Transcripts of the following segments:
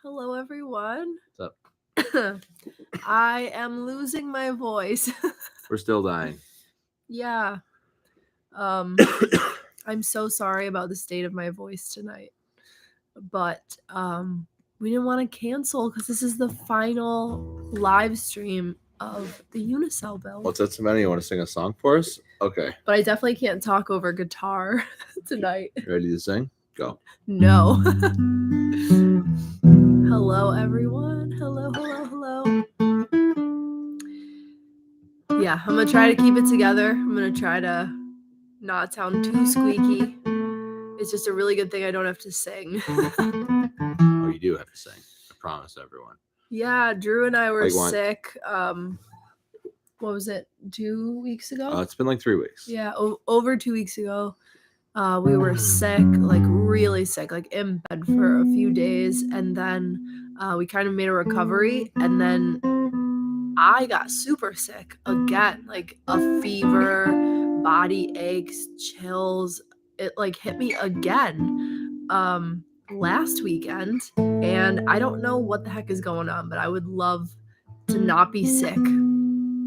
Hello, everyone. What's up? I am losing my voice. We're still dying. Yeah. I'm so sorry about the state of my voice tonight. But we didn't want to cancel because this is the final live stream of the Unicell build. What's that, Savannah? You want to sing a song for us? Okay. But I definitely can't talk over guitar tonight. You ready to sing? Go. No. Hello, everyone. Hello. Yeah, I'm going to try to keep it together. I'm going to try to not sound too squeaky. It's just a really good thing I don't have to sing. Oh, you do have to sing. I promise everyone. Yeah, Drew and I were sick. What was it? 2 weeks ago? It's been like 3 weeks. Yeah, over 2 weeks ago. We were sick, like really sick, like in bed for a few days. And then we kind of made a recovery. And then I got super sick again, like a fever, body aches, chills. It like hit me again last weekend. And I don't know what the heck is going on, but I would love to not be sick.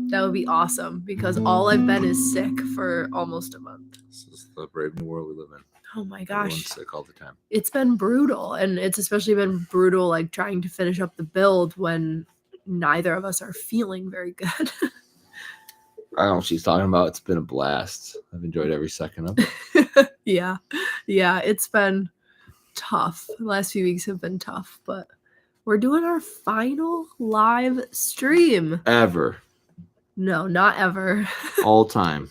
That would be awesome because all I've been is sick for almost a month. This is the brave new world we live in. Oh my gosh. Everyone's sick all the time. It's been brutal. And it's especially been brutal like trying to finish up the build when neither of us are feeling very good. I don't know what she's talking about. It's been a blast. I've enjoyed every second of it. Yeah, it's been tough. The last few weeks have been tough, but we're doing our final live stream. Ever. No, not ever. All time.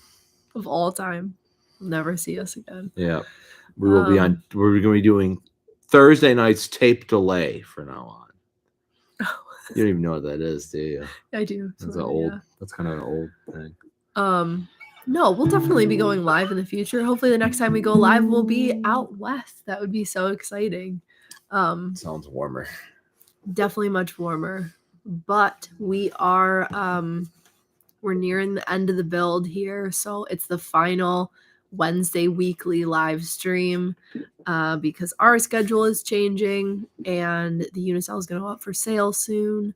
Of all time. Never see us again. Yeah. We're going to be doing Thursday night's tape delay from now on. You don't even know what that is, do you? I do. That's kind of an old thing. No, we'll definitely be going live in the future. Hopefully the next time we go live we'll be out west. That would be so exciting. Sounds warmer. Definitely much warmer. But we are we're nearing the end of the build here, so it's the final Wednesday weekly live stream because our schedule is changing and the Unicell is going to go up for sale soon.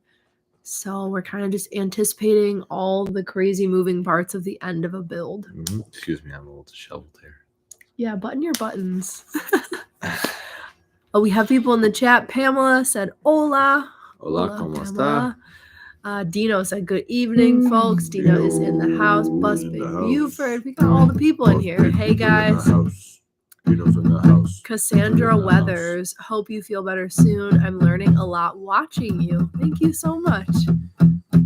So we're kind of just anticipating all the crazy moving parts of the end of a build. Mm-hmm. Excuse me, I'm a little disheveled here. Yeah, button your buttons. Oh, we have people in the chat. Pamela said, hola. Hola, ¿cómo está? Dino said, good evening, folks. Dino is in the house. Bus Big Buford. We got all the people in here. Hey, guys. Dino's in the house. Cassandra Weathers. Hope you feel better soon. I'm learning a lot watching you. Thank you so much.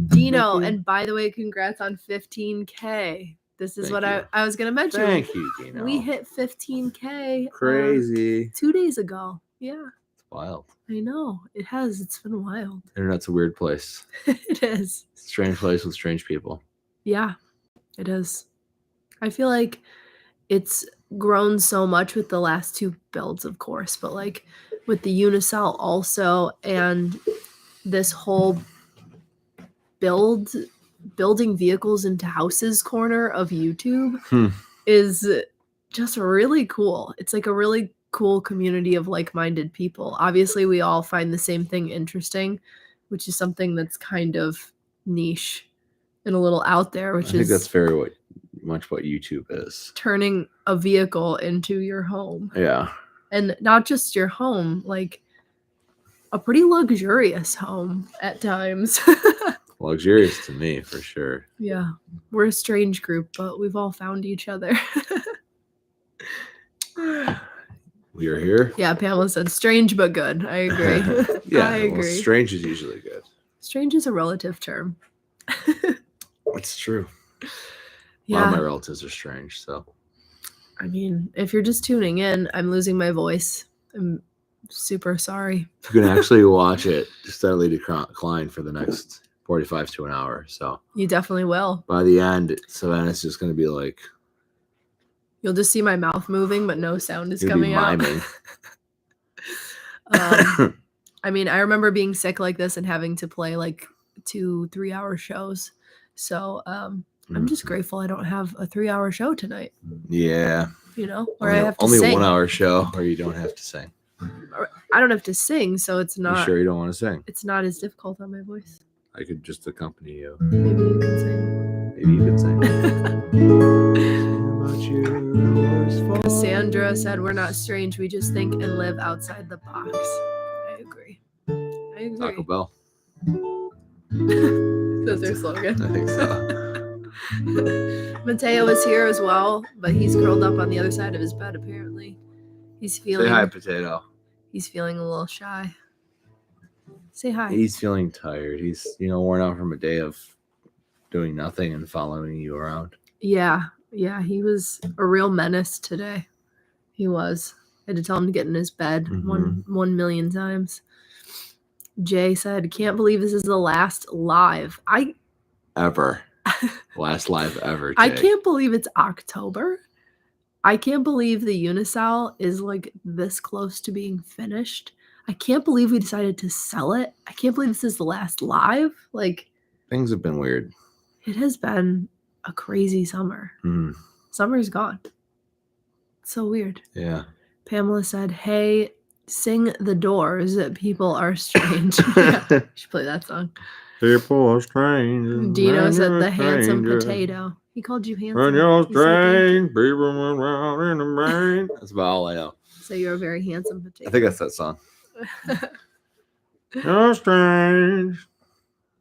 Dino, and by the way, congrats on 15K. This is what I was going to mention. Thank you, Dino. We hit 15K. Crazy. 2 days ago. Yeah. It's wild. I know. It has. It's been wild. Internet's a weird place. It is. Strange place with strange people. Yeah, it is. I feel like it's grown so much with the last 2 builds, of course, but like with the Unicell also, and this whole building vehicles into houses corner of YouTube is just really cool. It's like a really cool community of like-minded people. Obviously, we all find the same thing interesting, which is something that's kind of niche and a little out there, which I think that's very much what YouTube is. Turning a vehicle into your home. Yeah. And not just your home, like a pretty luxurious home at times. Luxurious to me, for sure. Yeah. We're a strange group, but we've all found each other. We are here. Yeah, Pamela said strange but good. I agree. Yeah, I agree. Well, strange is usually good. Strange is a relative term. It's true. Yeah. A lot of my relatives are strange, so. I mean, if you're just tuning in, I'm losing my voice. I'm super sorry. You can actually watch it steadily decline for the next 45 to an hour. So you definitely will. By the end, Savannah's just going to be like. You'll just see my mouth moving, but no sound is coming out. I mean, I remember being sick like this and having to play like 2-3 hour shows. So I'm just grateful I don't have a 3-hour show tonight. Yeah. You know, where I have to only sing. 1 hour show, or you don't have to sing. I don't have to sing, so it's You not. sure you don't want to sing? It's not as difficult on my voice. I could just accompany you. Maybe you can sing. Maybe you could sing. About your worst fault. Cassandra said, "We're not strange. We just think and live outside the box." I agree. Taco Bell. That's their slogan. I think so. Mateo is here as well, but he's curled up on the other side of his bed. Apparently, he's feeling. Say hi, Potato. He's feeling a little shy. Say hi. He's feeling tired. He's worn out from a day of doing nothing and following you around. Yeah. He was a real menace today. He was. I had to tell him to get in his bed 1 million times. Jay said, "Can't believe this is the last live." Last live ever. Jay. I can't believe it's October. I can't believe the Unicell is like this close to being finished. I can't believe we decided to sell it. I can't believe this is the last live. Like, things have been weird. It has been a crazy summer. Summer's gone. It's so weird. Yeah. Pamela said, "Hey, sing The Doors. People are strange." Yeah, you should play that song. People are strange. Dino said, "The handsome potato." He called you handsome. When you're strange, people move around in the rain. That's about all I know. So you're a very handsome potato. I think that's that song. You're strange.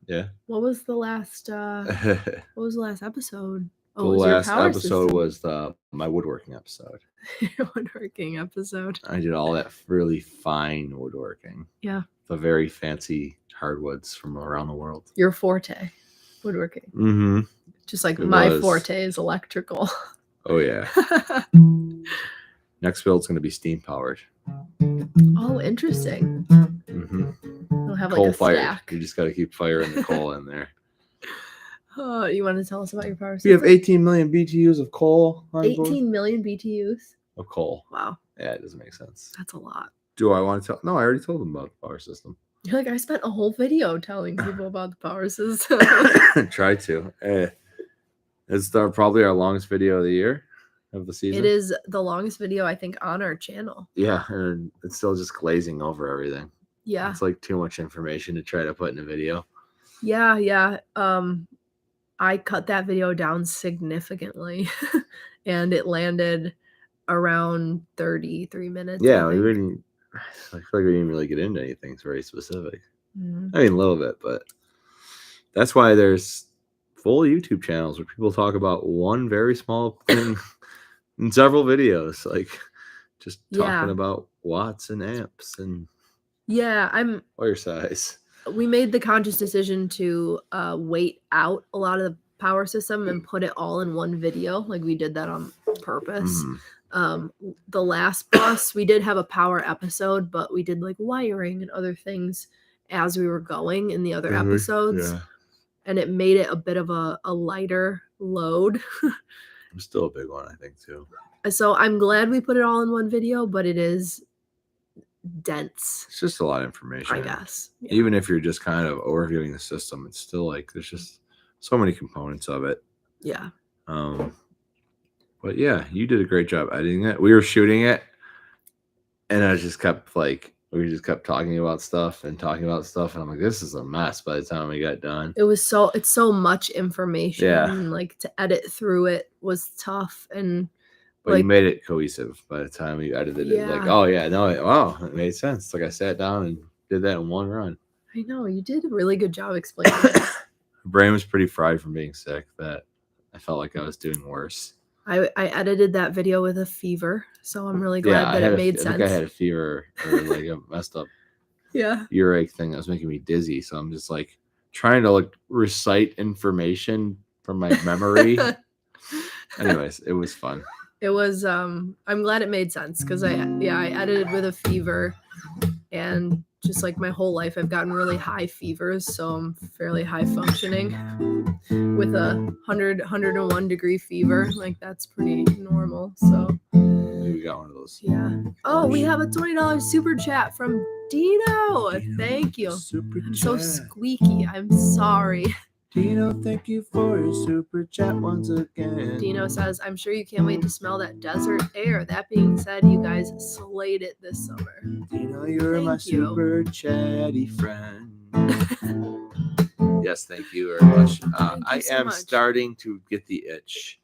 Yeah. What was the last episode? The last episode was my woodworking episode. Your woodworking episode. I did all that really fine woodworking. Yeah. The very fancy hardwoods from around the world. Your forte, woodworking. Mm-hmm. Just like my forte is electrical. Oh, yeah. Next build's going to be steam powered. Oh, interesting. Mm-hmm. We'll have coal like a fire. stack. You just got to keep firing the coal in there. Oh, you want to tell us about your power system? We have 18 million BTUs of coal. 18 million BTUs? Of coal. Wow. Yeah, it doesn't make sense. That's a lot. Do I want to tell? No, I already told them about the power system. You're like, I spent a whole video telling people about the power system. Try to. It's probably our longest video of the year, of the season. It is the longest video, I think, on our channel. Yeah, and it's still just glazing over everything. Yeah. It's like too much information to try to put in a video. Yeah. I cut that video down significantly, and it landed around 33 minutes. Yeah, I feel like we didn't really get into anything very specific. Mm-hmm. I mean, a little bit, but that's why there's full YouTube channels where people talk about one very small thing in several videos, like just talking about watts and amps and wire size. We made the conscious decision to wait out a lot of the power system and put it all in one video. Like, we did that on purpose. The last bus, we did have a power episode, but we did like wiring and other things as we were going in the other episodes. Yeah. And it made it a bit of a lighter load. It's still a big one, I think, too. So I'm glad we put it all in one video, but it is dense. It's just a lot of information, I guess. Yeah. Even if you're just kind of overviewing the system, it's still like there's just so many components of it. Yeah. But yeah, you did a great job editing it. We were shooting it, and we just kept talking about stuff, and I'm like, this is a mess by the time we got done. It's so much information. Yeah. And like to edit through it was tough, but you made it cohesive by the time you edited it. Like, oh yeah, no, wow, it made sense. It's like I sat down and did that in one run. I know, you did a really good job explaining it. My brain was pretty fried from being sick that I felt like I was doing worse. I edited that video with a fever, so I'm really glad that it made sense. I think I had a fever or like a messed up earache thing that was making me dizzy. So I'm just like trying to recite information from my memory. Anyways, it was fun. It was I'm glad it made sense because I edited with a fever, and just like my whole life I've gotten really high fevers, so I'm fairly high functioning with a 101 degree fever. Like, that's pretty normal. So maybe we got one of those. Yeah. Oh, we have a $20 super chat from Dino. Thank you. I'm so squeaky. I'm sorry. Dino, thank you for your super chat once again. Dino says, I'm sure you can't wait to smell that desert air. That being said, you guys slayed it this summer. Dino, you're my super chatty friend. Yes, thank you very much. I am starting to get the itch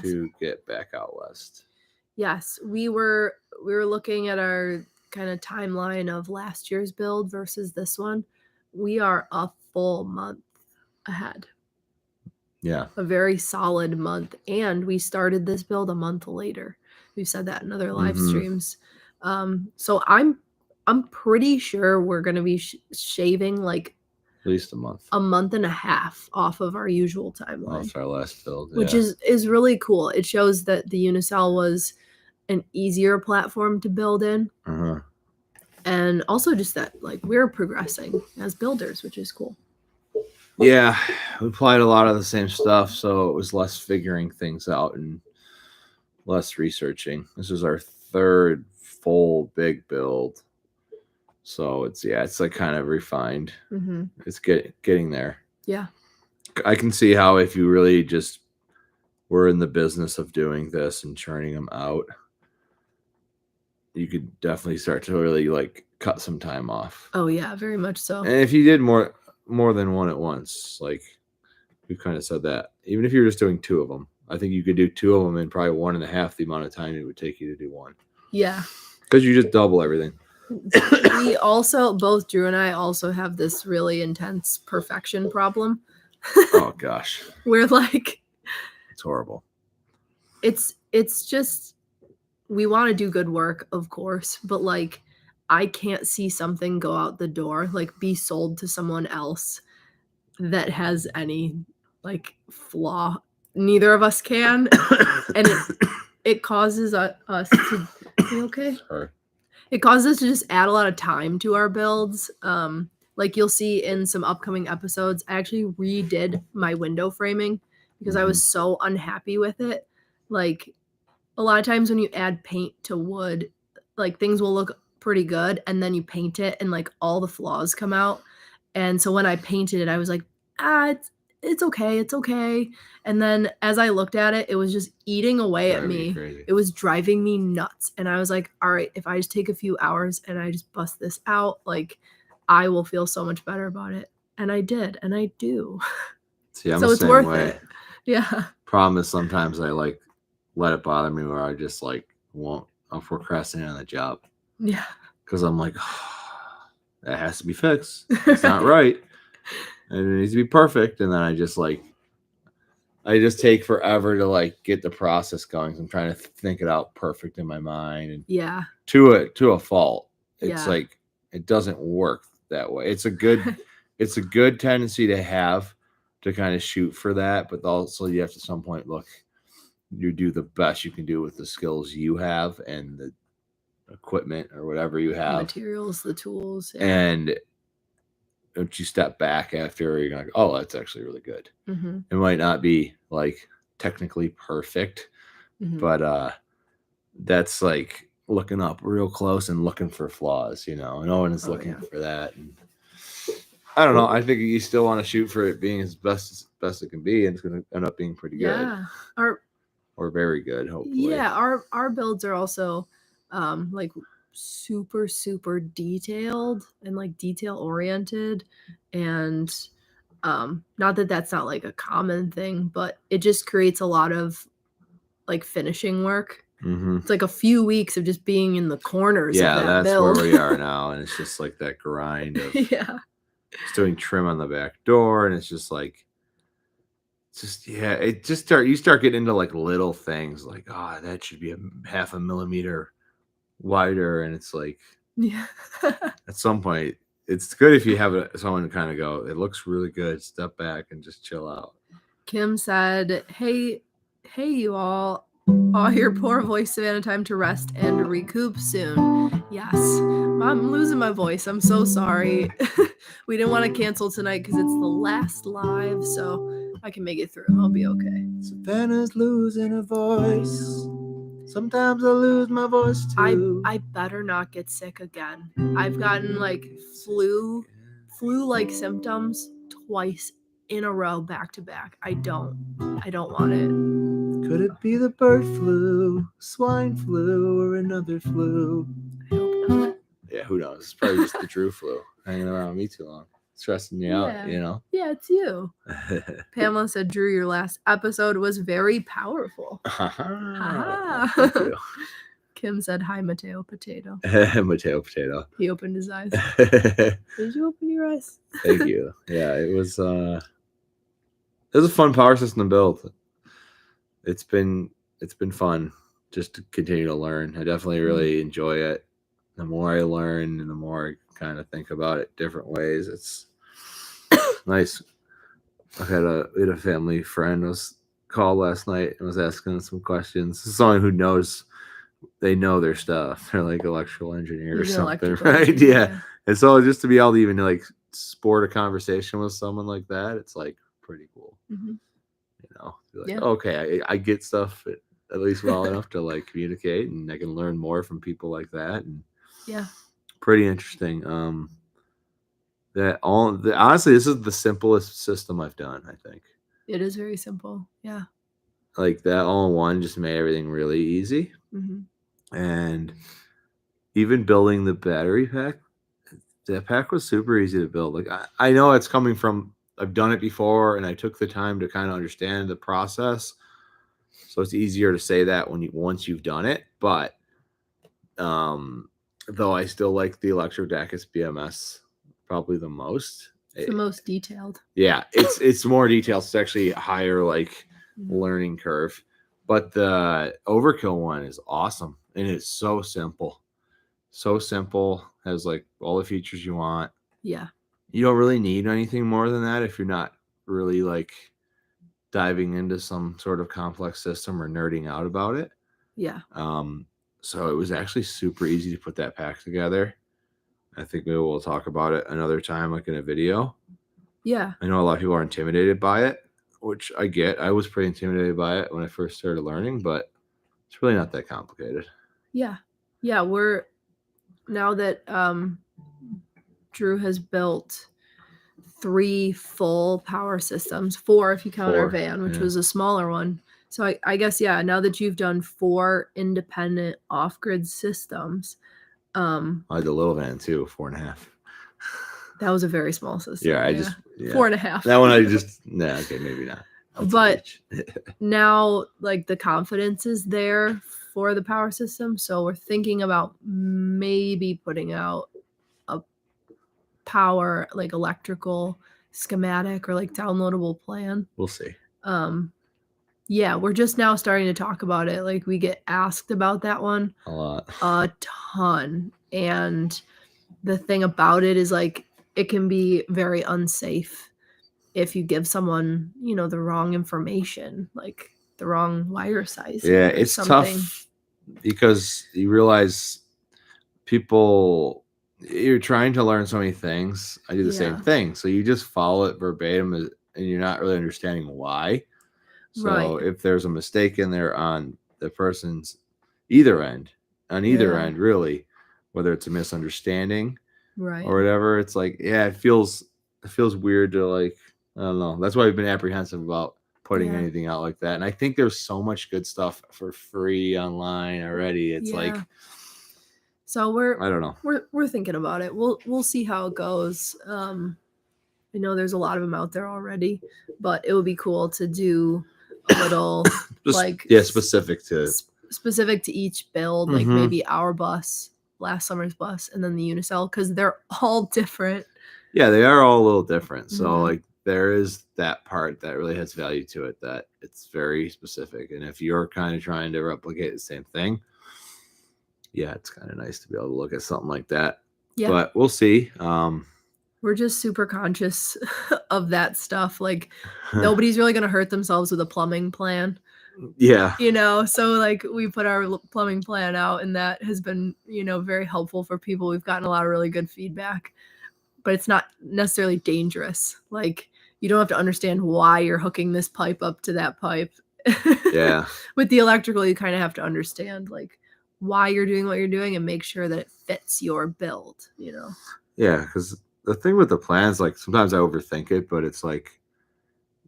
to get back out west. Yes, we were looking at our kind of timeline of last year's build versus this one. We are a full month ahead. Yeah. A very solid month. And we started this build a month later. We've said that in other live streams. So I'm pretty sure we're going to be shaving like at least a month and a half off of our usual timeline. Off our last build. Which is really cool. It shows that the Unicell was an easier platform to build in. And also just that like we're progressing as builders, which is cool. Yeah, we applied a lot of the same stuff, so it was less figuring things out and less researching. This is our third full big build, so it's like kind of refined. It's getting there. Yeah, I can see how if you really just were in the business of doing this and churning them out, you could definitely start to really like cut some time off. Oh yeah, very much so. And if you did more than one at once, like we kind of said that, even if you're just doing two of them, I think you could do two of them in probably 1.5 the amount of time it would take you to do one. Yeah, because you just double everything. We also, both Drew and I also have this really intense perfection problem. Oh gosh, we're like, it's horrible. It's just, we want to do good work, of course, but like I can't see something go out the door, like be sold to someone else that has any like flaw. Neither of us can. And it causes us to, you okay? Sorry. It causes us to just add a lot of time to our builds. Like you'll see in some upcoming episodes, I actually redid my window framing because I was so unhappy with it. Like a lot of times when you add paint to wood, like things will look pretty good and then you paint it and like all the flaws come out. And so when I painted it, I was like, it's okay. And then as I looked at it, it was just eating away at me. Crazy. It was driving me nuts. And I was like, all right, if I just take a few hours and I just bust this out, like I will feel so much better about it. And I did, and I do. See, I'm so the it's same worth way. it. Yeah. Problem is sometimes I like let it bother me where I just like I'll procrastinate on the job. Yeah. Because I'm like, oh, that has to be fixed. It's not right. And it needs to be perfect. And then I just take forever to like get the process going. So I'm trying to think it out perfect in my mind. And yeah. To a fault. It's like it doesn't work that way. It's a good tendency to have to kind of shoot for that, but also you have to at some point look, you do the best you can do with the skills you have and the equipment or whatever you have, the materials, the tools, and don't you step back after you're like, oh, that's actually really good. It might not be like technically perfect, but that's like looking up real close and looking for flaws, no one is looking for that. And I don't know, I think you still want to shoot for it being as best it can be, and it's going to end up being pretty good. Or very good, hopefully. Yeah, our builds are also like super detailed and like detail oriented, and not that that's not like a common thing, but it just creates a lot of like finishing work. It's like a few weeks of just being in the corners. Yeah, of that that's build. where we are now, and it's just like that grind of just doing trim on the back door, and it's just like you start getting into like little things like, oh, that should be a 0.5 millimeter wider, and it's like, at some point it's good if you have someone to kind of go, it looks really good, step back and just chill out. Kim said, hey you all, your poor voice, Savannah, time to rest and recoup soon. Yes, I'm losing my voice, I'm so sorry. We didn't want to cancel tonight because it's the last live, so I can make it through. I'll be okay. Savannah's losing her voice. Sometimes I lose my voice too. I better not get sick again. I've gotten like flu-like symptoms twice in a row back to back. I don't want it. Could it be the bird flu, swine flu, or another flu? I hope not. Yeah, who knows? It's probably just the Drew flu hanging around me too long, stressing me out, you know? Yeah, it's you. Pamela said, Drew, your last episode was very powerful. Thank you. Kim said, hi, Mateo Potato. Mateo Potato. He opened his eyes. Did you open your eyes? Thank you. Yeah, it was a fun power system to build. It's been fun just to continue to learn. I definitely really enjoy it. The more I learn and the more I kind of think about it different ways, it's nice. We had a family friend was called last night and was asking some questions. Someone who knows, they know their stuff. They're like electrical engineer or something, right? Yeah. And so just to be able to even like sport a conversation with someone like that, it's like pretty cool. Mm-hmm. You know, like, okay, I get stuff at least well enough to like communicate, and I can learn more from people like that. And pretty interesting. Honestly, this is the simplest system I've done. I think it is very simple. Yeah, like that all-in-one just made everything really easy. Mm-hmm. And even building the battery pack, that pack was super easy to build. Like I know it's coming from, I've done it before and I took the time to kind of understand the process. So it's easier to say that once you've done it. But though I still like the Electro Dacus BMS probably the most. It's the most detailed. Yeah, it's more detailed. It's actually a higher like learning curve. But the Overkill one is awesome. And it's so simple. So simple. Has like all the features you want. Yeah. You don't really need anything more than that if you're not really like diving into some sort of complex system or nerding out about it. Yeah. So it was actually super easy to put that pack together. I think maybe we'll talk about it another time, like in a video. Yeah. I know a lot of people are intimidated by it, which I get. I was pretty intimidated by it when I first started learning, but it's really not that complicated. Yeah. Yeah. Now that Drew has built 3 full power systems, 4 if you count our van, which was a smaller one. So I guess, now that you've done 4 independent off-grid systems. I had the little van too, 4.5. That was a very small system. Yeah, I just 4.5. That one I just okay, maybe not. That's but now like the confidence is there for the power system. So we're thinking about maybe putting out a power, like electrical schematic or like downloadable plan. We'll see. Yeah, we're just now starting to talk about it. Like we get asked about that one a ton. And the thing about it is like it can be very unsafe if you give someone, the wrong information, like the wrong wire size. Yeah, it's tough because you realize you're trying to learn so many things. I do the same thing. So you just follow it verbatim and you're not really understanding why. So if there's a mistake in there on the person's either end, really, whether it's a misunderstanding or whatever, it's like, it feels weird to like, I don't know. That's why I've been apprehensive about putting anything out like that. And I think there's so much good stuff for free online already. It's like, so I don't know. We're thinking about it. We'll see how it goes. I know there's a lot of them out there already, but it would be cool to do a little specific to each build, like maybe our bus, last summer's bus, and then the Unicell, because they're all different. Yeah, they are all a little different. So like there is that part that really has value to it, that it's very specific. And if you're kind of trying to replicate the same thing, it's kind of nice to be able to look at something like that. Yeah. But we'll see. We're just super conscious of that stuff. Like nobody's really going to hurt themselves with a plumbing plan. Yeah. So like we put our plumbing plan out and that has been, very helpful for people. We've gotten a lot of really good feedback, but it's not necessarily dangerous. Like you don't have to understand why you're hooking this pipe up to that pipe. Yeah. With the electrical, you kind of have to understand like why you're doing what you're doing and make sure that it fits your build, Yeah, because the thing with the plans, like sometimes I overthink it, but it's like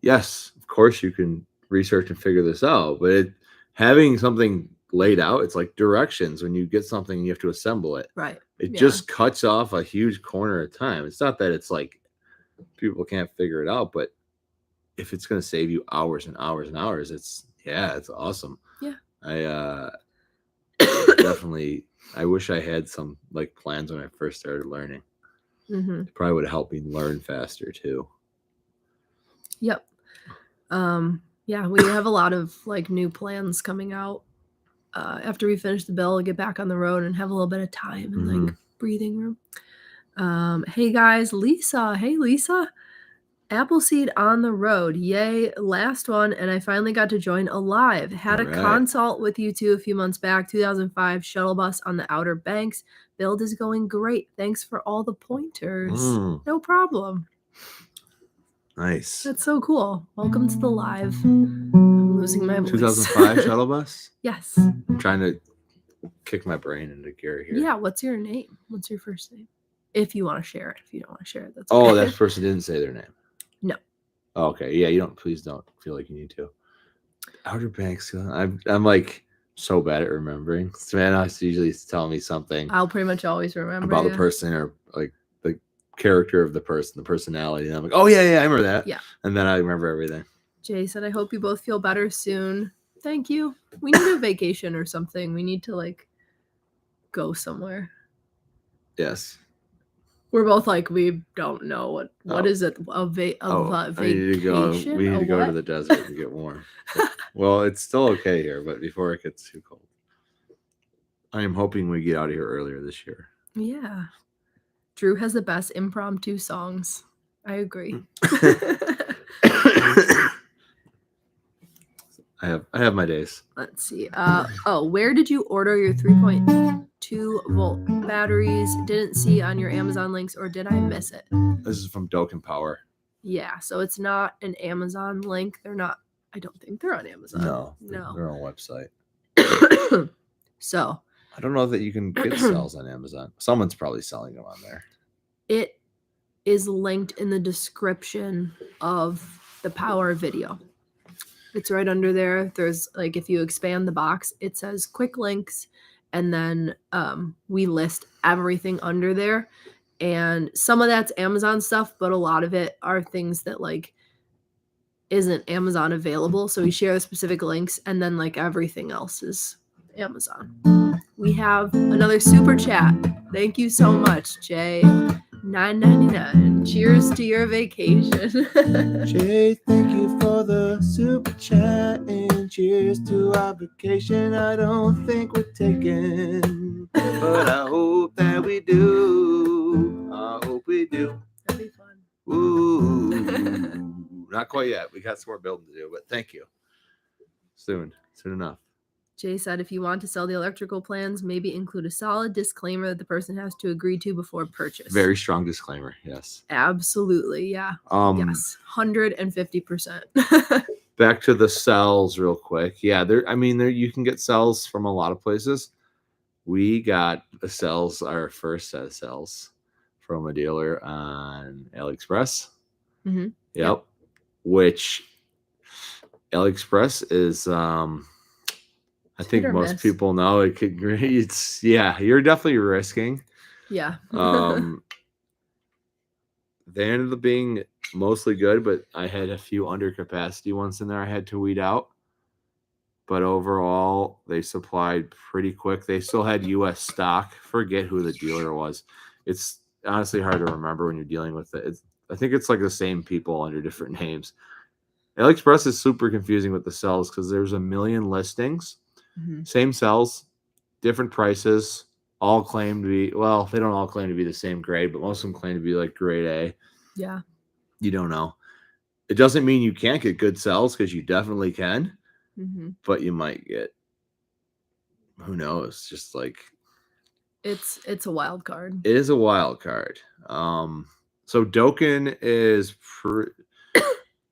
yes, of course you can research and figure this out, but having something laid out, it's like directions. When you get something, you have to assemble it. Right. It just cuts off a huge corner of time. It's not that it's like people can't figure it out, but if it's going to save you hours and hours and hours, it's awesome. Yeah. I definitely, I wish I had some like plans when I first started learning. It probably would have helped me learn faster too. Yep. Yeah, we have a lot of like new plans coming out after we finish the bill, get back on the road and have a little bit of time and like breathing room. Hey guys, Lisa. Hey Lisa. Appleseed on the road. Yay. Last one. And I finally got to join alive. Had a consult with you two a few months back. 2005 shuttle bus on the Outer Banks. Build is going great. Thanks for all the pointers. No problem. Nice. That's so cool. Welcome to the live. I'm losing my voice. 2005 shuttle bus? Yes. I'm trying to kick my brain into gear here. Yeah. What's your name? What's your first name? If you want to share it. If you don't want to share it, that's okay. Oh, that person didn't say their name. No. Oh, okay. Yeah, please don't feel like you need to. Outer Banks. I'm like so bad at remembering. Savannah usually tell me something. I'll pretty much always remember about the person or like the character of the person, the personality. And I'm like, oh yeah, I remember that. Yeah. And then I remember everything. Jay said, I hope you both feel better soon. Thank you. We need a vacation or something. We need to like go somewhere. Yes. We're both like, we don't know what is it? Vacation? We need to go to the desert and get warm. Well, it's still okay here, but before it gets too cold. I am hoping we get out of here earlier this year. Yeah. Drew has the best impromptu songs. I agree. I have my days. Let's see. Where did you order your 3.2 volt batteries? Didn't see on your Amazon links, or did I miss it? This is from Doken Power. Yeah, so it's not an Amazon link. They're not. I don't think they're on Amazon. No. They're on a website. So I don't know that you can get cells on Amazon. Someone's probably selling them on there. It is linked in the description of the Power video. It's right under there. There's like, if you expand the box, it says quick links, and then we list everything under there. And some of that's Amazon stuff, but a lot of it are things that like isn't Amazon available. So we share the specific links, and then like everything else is Amazon. We have another super chat. Thank you so much, Jay. $9.99. Cheers to your vacation. Jay, thank you for the super chat and cheers to our vacation. I don't think we're taking, but I hope that we do. I hope we do. That'd be fun. Ooh. Not quite yet. We got some more building to do, but thank you. Soon enough. Jay said, if you want to sell the electrical plans, maybe include a solid disclaimer that the person has to agree to before purchase. Very strong disclaimer, yes. Absolutely, yeah. Yes, 150%. Back to the cells real quick. Yeah, there you can get cells from a lot of places. We got the cells, our first set of cells, from a dealer on AliExpress. Mm-hmm. Yep. Which AliExpress is I think most people know it could. You're definitely risking. Yeah. They ended up being mostly good, but I had a few under capacity ones in there I had to weed out. But overall, they supplied pretty quick. They still had U.S. stock. Forget who the dealer was. It's honestly hard to remember when you're dealing with it. I think it's like the same people under different names. AliExpress is super confusing with the cells because there's a million listings. Mm-hmm. Same cells, different prices, all claim to be, well, they don't all claim to be the same grade, but most of them claim to be like grade A. Yeah. You don't know. It doesn't mean you can't get good cells, because you definitely can, but you might get, who knows, just like. It's a wild card. It is a wild card. So Doken is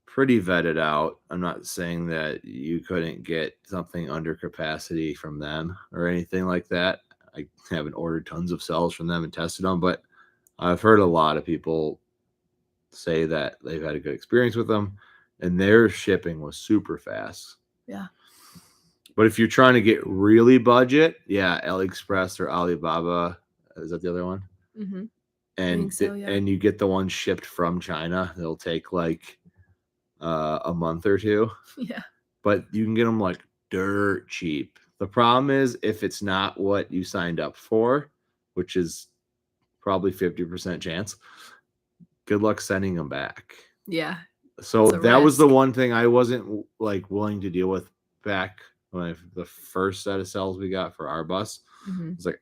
pretty vetted out. I'm not saying that you couldn't get something under capacity from them or anything like that. I haven't ordered tons of cells from them and tested them, but I've heard a lot of people say that they've had a good experience with them and their shipping was super fast. Yeah. But if you're trying to get really budget, yeah, AliExpress or Alibaba, is that the other one? Mm-hmm. And so, yeah. and you get the one shipped from China. It'll take like a month or two. Yeah. But you can get them like dirt cheap. The problem is if it's not what you signed up for, which is probably 50% chance, good luck sending them back. Yeah. So that was the one thing I wasn't like willing to deal with back when the first set of cells we got for our bus. Mm-hmm. It's like,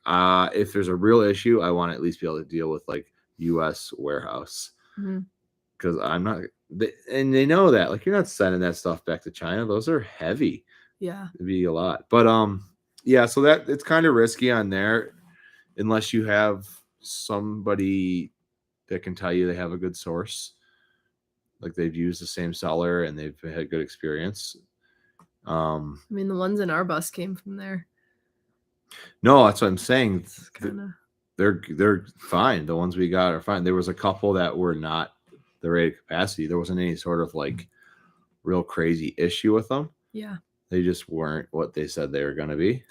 if there's a real issue, I want to at least be able to deal with like U.S. warehouse. Because I'm not, and they know that. Like, you're not sending that stuff back to China. Those are heavy. Yeah. It'd be a lot. But yeah, so that it's kind of risky on there unless you have somebody that can tell you they have a good source. Like they've used the same seller and they've had good experience. I mean, the ones in our bus came from there. No, that's what I'm saying. Kinda... They're fine. The ones we got are fine. There was a couple that were not the rated capacity. There wasn't any sort of like real crazy issue with them. Yeah. They just weren't what they said they were going to be.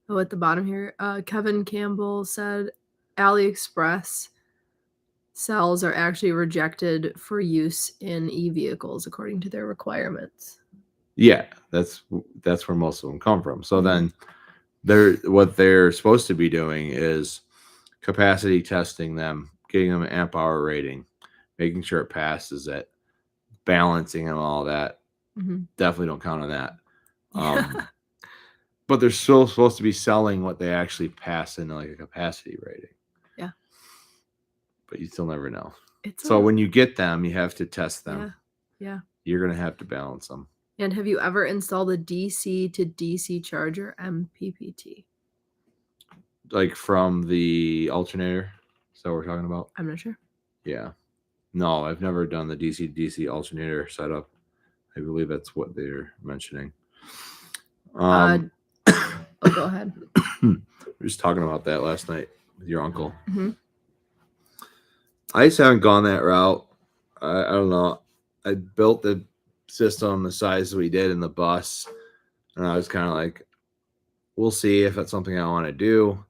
Oh, at the bottom here, Kevin Campbell said AliExpress cells are actually rejected for use in e-vehicles according to their requirements. Yeah, that's where most of them come from. So then what they're supposed to be doing is capacity testing them, getting them an amp hour rating, making sure it passes it, balancing and all that. Definitely don't count on that. But they're still supposed to be selling what they actually pass in like a capacity rating. Yeah. But you still never know. So when you get them, you have to test them. Yeah. You're going to have to balance them. And have you ever installed a DC to DC charger MPPT? Like from the alternator? Is that what we're talking about? I'm not sure. Yeah. No, I've never done the DC to DC alternator setup. I believe that's what they're mentioning. Go ahead. We were just talking about that last night with your uncle. I just haven't gone that route. I don't know. I built the system the size we did in the bus, and I was kind of like, we'll see if that's something I want to do.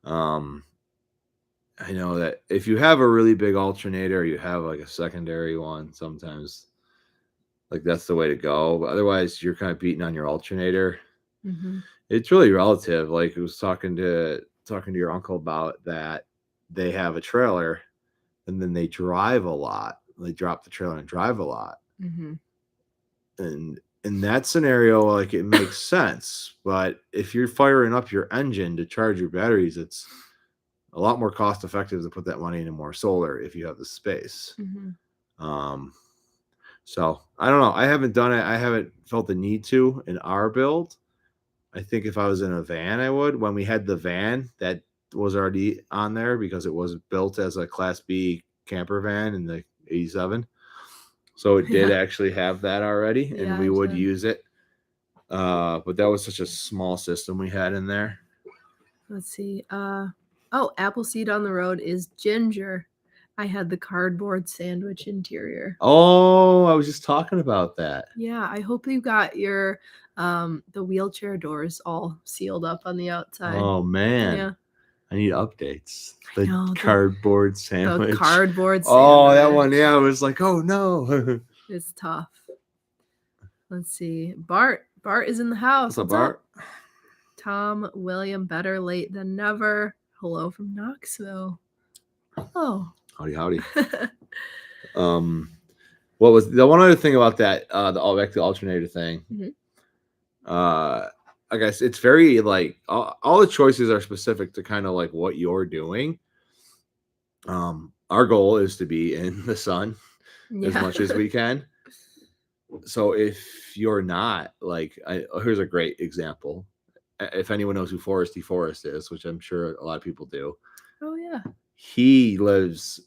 I know that if you have a really big alternator, you have like a secondary one sometimes. Like that's the way to go. But otherwise, you're kind of beating on your alternator. It's really relative. Like I was talking to your uncle about that. They have a trailer, and then they drive a lot. They drop the trailer and drive a lot. And in that scenario, like it makes sense. But if you're firing up your engine to charge your batteries, it's a lot more cost effective to put that money into more solar if you have the space. So I don't know. I haven't done it. I haven't felt the need to in our build. I think if I was in a van, I would. When we had the van, that was already on there because it was built as a Class B camper van in the 87. So it did actually have that already, and we would use it. But that was such a small system we had in there. Let's see. Appleseed on the road is ginger. I had the cardboard sandwich interior. Oh, I was just talking about that. Yeah, I hope you got your the wheelchair doors all sealed up on the outside. Oh man. Yeah. I need updates. The cardboard sandwich. The cardboard sandwich. Oh, that one. Yeah, I was like, oh no. It's tough. Let's see. Bart is in the house. What's up, Bart? Tom William, better late than never. Hello from Knoxville. Oh. Howdy. What was the one other thing about that? Back to the alternator thing. I guess it's very like all the choices are specific to kind of like what you're doing. Our goal is to be in the sun as much as we can. So if you're not like, here's a great example. If anyone knows who Foresty Forest is, which I'm sure a lot of people do. Oh yeah. He lives,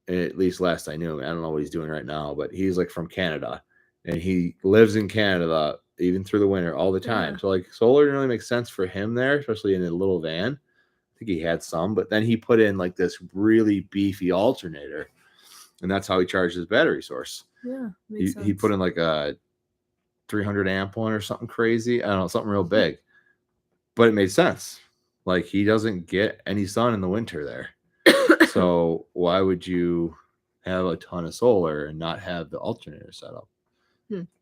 at least last I knew him, I don't know what he's doing right now, but he's like from Canada, and he lives in Canada even through the winter all the time. So like solar didn't really make sense for him there, especially in a little van. I think he had some, but then he put in like this really beefy alternator, and that's how he charged his battery source. Yeah, makes sense. He put in like a 300 amp one or something crazy. I don't know, something real big, but it made sense. Like, he doesn't get any sun in the winter there. So why would you have a ton of solar and not have the alternator set up?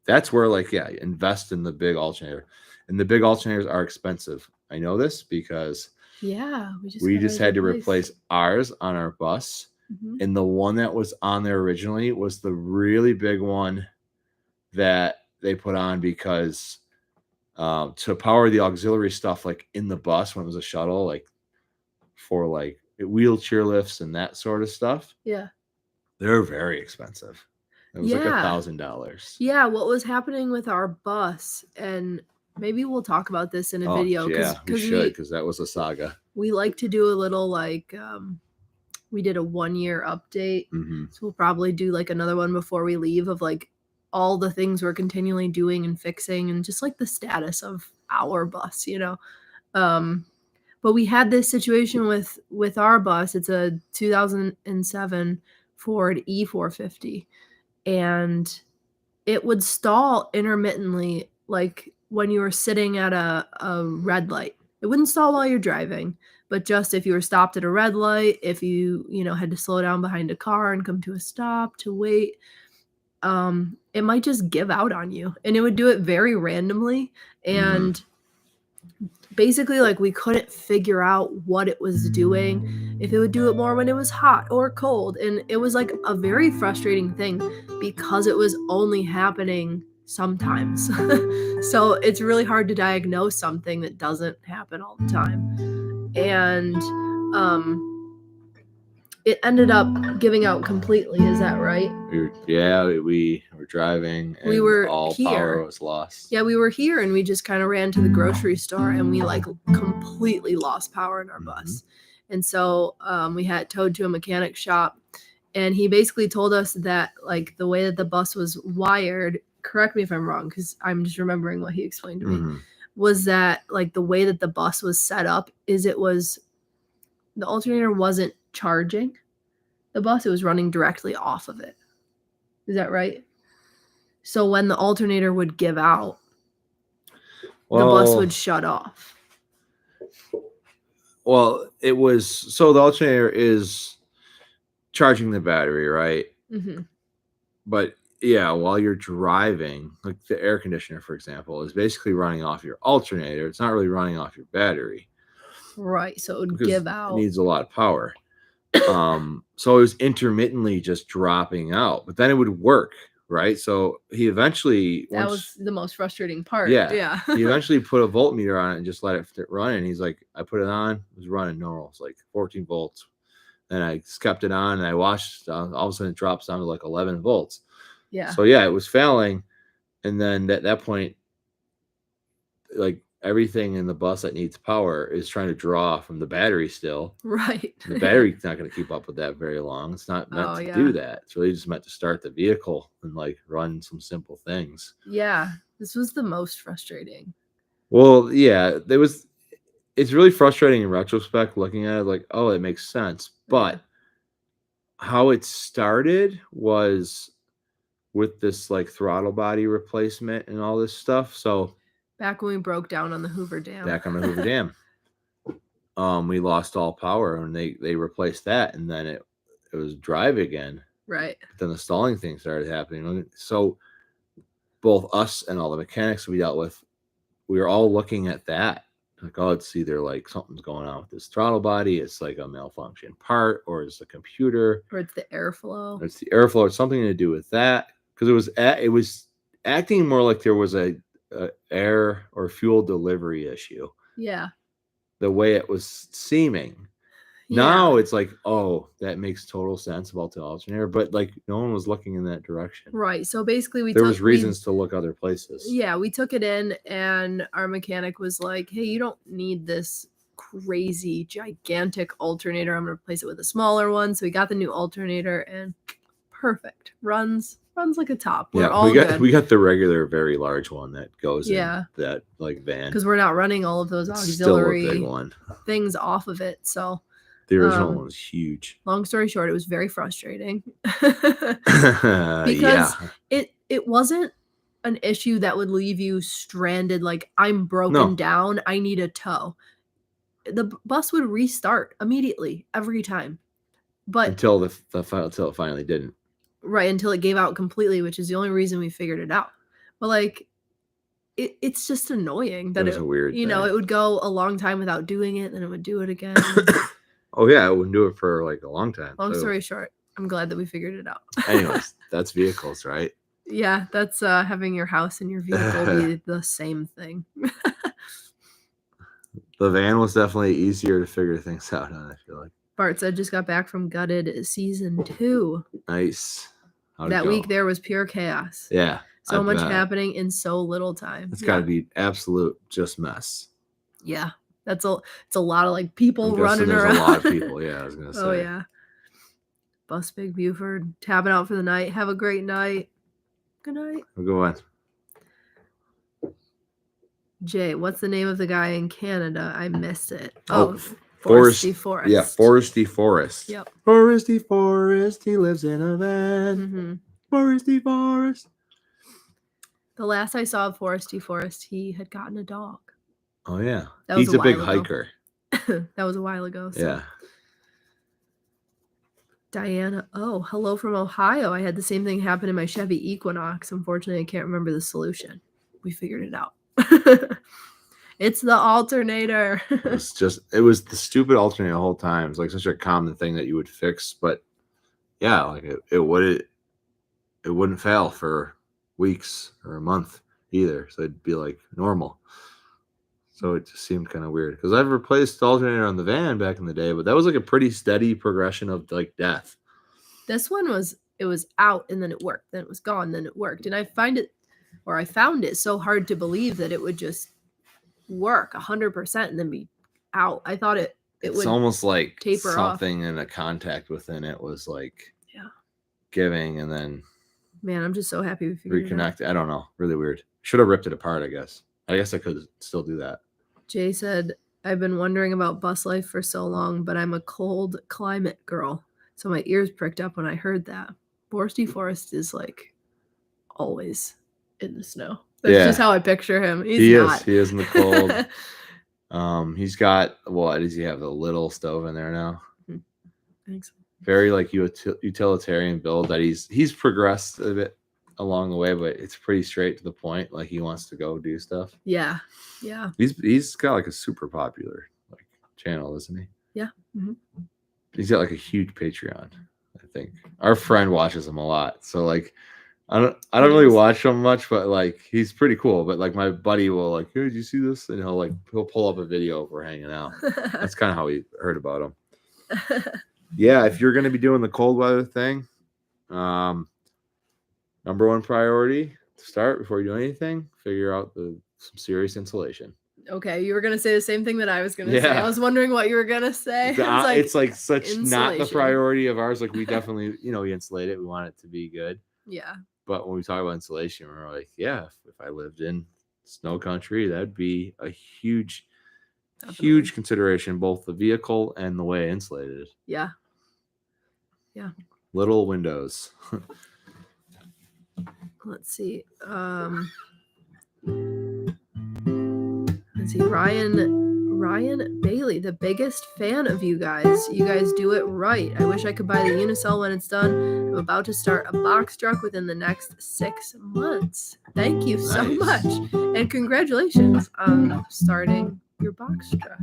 That's where, like, yeah, invest in the big alternator. And the big alternators are expensive. I know this because we just had to replace ours on our bus. And the one that was on there originally was the really big one that they put on because to power the auxiliary stuff, like in the bus when it was a shuttle, like for like wheelchair lifts and that sort of stuff. Yeah. They're very expensive. It was like $1,000. Yeah, what was happening with our bus, and maybe we'll talk about this in a video. Yeah, we should, because that was a saga. We like to do a little, like, we did a 1-year update. So we'll probably do like another one before we leave of like all the things we're continually doing and fixing and just like the status of our bus, you know. But we had this situation with our bus. It's a 2007 Ford E450, and it would stall intermittently, like when you were sitting at a red light. It wouldn't stall while you're driving, but just if you were stopped at a red light, if you had to slow down behind a car and come to a stop to wait, it might just give out on you, and it would do it very randomly. And basically, like, we couldn't figure out what it was doing, if it would do it more when it was hot or cold. And it was like a very frustrating thing because it was only happening sometimes. So it's really hard to diagnose something that doesn't happen all the time. And it ended up giving out completely. Is that right? We were driving and all power was lost. Yeah, we were here and we just kind of ran to the grocery store and we like completely lost power in our bus. And so we had it towed to a mechanic shop, and he basically told us that, like, the way that the bus was wired, correct me if I'm wrong because I'm just remembering what he explained to me, was that, like, the way that the bus was set up is the alternator wasn't charging the bus, it was running directly off of it. Is that right? So when the alternator would give out, the bus would shut off. Well, it was, so the alternator is charging the battery, right? But yeah, while you're driving, like the air conditioner, for example, is basically running off your alternator. It's not really running off your battery. Right, so it would give out. It needs a lot of power. So it was intermittently just dropping out, but then it would work, right? So he eventually... That was the most frustrating part. Yeah. He eventually put a voltmeter on it and just let it run. And he's like, I put it on, it was running normal. It's like 14 volts. Then I kept it on and I watched, all of a sudden it drops down to like 11 volts. Yeah. So yeah, it was failing. And then at that point, like, everything in the bus that needs power is trying to draw from the battery still. Right. The battery's not going to keep up with that very long. It's not meant to do that. It's really just meant to start the vehicle and like run some simple things. Yeah. This was the most frustrating. Well, yeah, it's really frustrating in retrospect looking at it, like, oh, it makes sense. But how it started was with this like throttle body replacement and all this stuff. So back when we broke down on the Hoover Dam. We lost all power and they replaced that, and then it was drive again. Right. But then the stalling thing started happening. So both us and all the mechanics we dealt with, we were all looking at that. Like, oh, it's either like something's going on with this throttle body, it's like a malfunction part, or it's the computer, or it's the airflow. It's something to do with that, because it was acting more like there was a air or fuel delivery issue. Yeah. The way it was seeming. Yeah. Now it's like, oh, that makes total sense about the alternator, but like no one was looking in that direction. Right. So basically there was reasons to look other places. Yeah, we took it in and our mechanic was like, hey, you don't need this crazy gigantic alternator. I'm gonna replace it with a smaller one. So we got the new alternator and perfect. Runs like a top. We got the regular very large one that goes in that like van, because we're not running all of those auxiliary things off of it. So The original one was huge. Long story short, it was very frustrating. Because it wasn't an issue that would leave you stranded, like, I'm broken down, I need a tow. The bus would restart immediately every time. But until it finally didn't. Right, until it gave out completely, which is the only reason we figured it out. But, like, it's just annoying that it was a weird thing. It would go a long time without doing it, then it would do it again. Oh, yeah, it wouldn't do it for, like, a long time. Long story short, I'm glad that we figured it out. Anyways, that's vehicles, right? Yeah, that's having your house and your vehicle be the same thing. The van was definitely easier to figure things out on, I feel like. Bart said just got back from Gutted season 2. Nice. That week there was pure chaos. Yeah. So much happening in so little time. It's got to be absolute just mess. Yeah. It's a lot of, like, people running around. There's a lot of people, yeah, I was going to say. Oh, yeah. Bus Big Buford, tapping out for the night. Have a great night. Good night. Have a good one. Jay, what's the name of the guy in Canada? I missed it. Oh, Foresty Forest. Yeah, Foresty Forest. Yep. Foresty Forest, he lives in a van. Mm-hmm. Foresty Forest. The last I saw of Foresty Forest, he had gotten a dog. Oh, yeah. He's a big hiker. That was a while ago. So. Yeah. Diana, oh, hello from Ohio. I had the same thing happen in my Chevy Equinox. Unfortunately, I can't remember the solution. We figured it out. It's the alternator. It was the stupid alternator the whole time. It's like such a common thing that you would fix, but yeah, like it wouldn't fail for weeks or a month either. So it'd be like normal. So it just seemed kind of weird because I've replaced the alternator on the van back in the day, but that was like a pretty steady progression of like death. This one was out and then it worked, then it was gone, then it worked. And I found it so hard to believe that it would just work 100% and then be out. I thought it would almost like taper something off. in the contact within it was like giving, and then man, I'm just so happy we figured reconnect. I don't know, really weird. Should have ripped it apart. I guess I could still do that. Jay said, I've been wondering about bus life for so long, but I'm a cold climate girl, so my ears pricked up when I heard that. Foresty Forest is like always in the snow. That's just how I picture him. He is in the cold. He's got, what does he have? The little stove in there now. Thanks. Very like utilitarian build that he's progressed a bit along the way, but it's pretty straight to the point. Like he wants to go do stuff. Yeah. He's got like a super popular like channel, isn't he? Yeah. Mm-hmm. He's got like a huge Patreon. I think our friend watches him a lot. So like, I don't really watch him much, but like he's pretty cool. But like my buddy will like, hey, did you see this? And he'll pull up a video if we're hanging out. That's kind of how we heard about him. Yeah, if you're gonna be doing the cold weather thing, number one priority to start before you do anything, figure out some serious insulation. Okay, you were gonna say the same thing that I was gonna say. I was wondering what you were gonna say. It's like such insulation. Not the priority of ours. Like we definitely, we insulate it. We want it to be good. Yeah. But when we talk about insulation, we're like, yeah, if I lived in snow country, that'd be a huge consideration, both the vehicle and the way insulated. Yeah. Little windows. Let's see. Ryan Bailey, the biggest fan of you guys. You guys do it right. I wish I could buy the Unicell when it's done. I'm about to start a box truck within the next 6 months. Thank you so much. And congratulations on starting your box truck.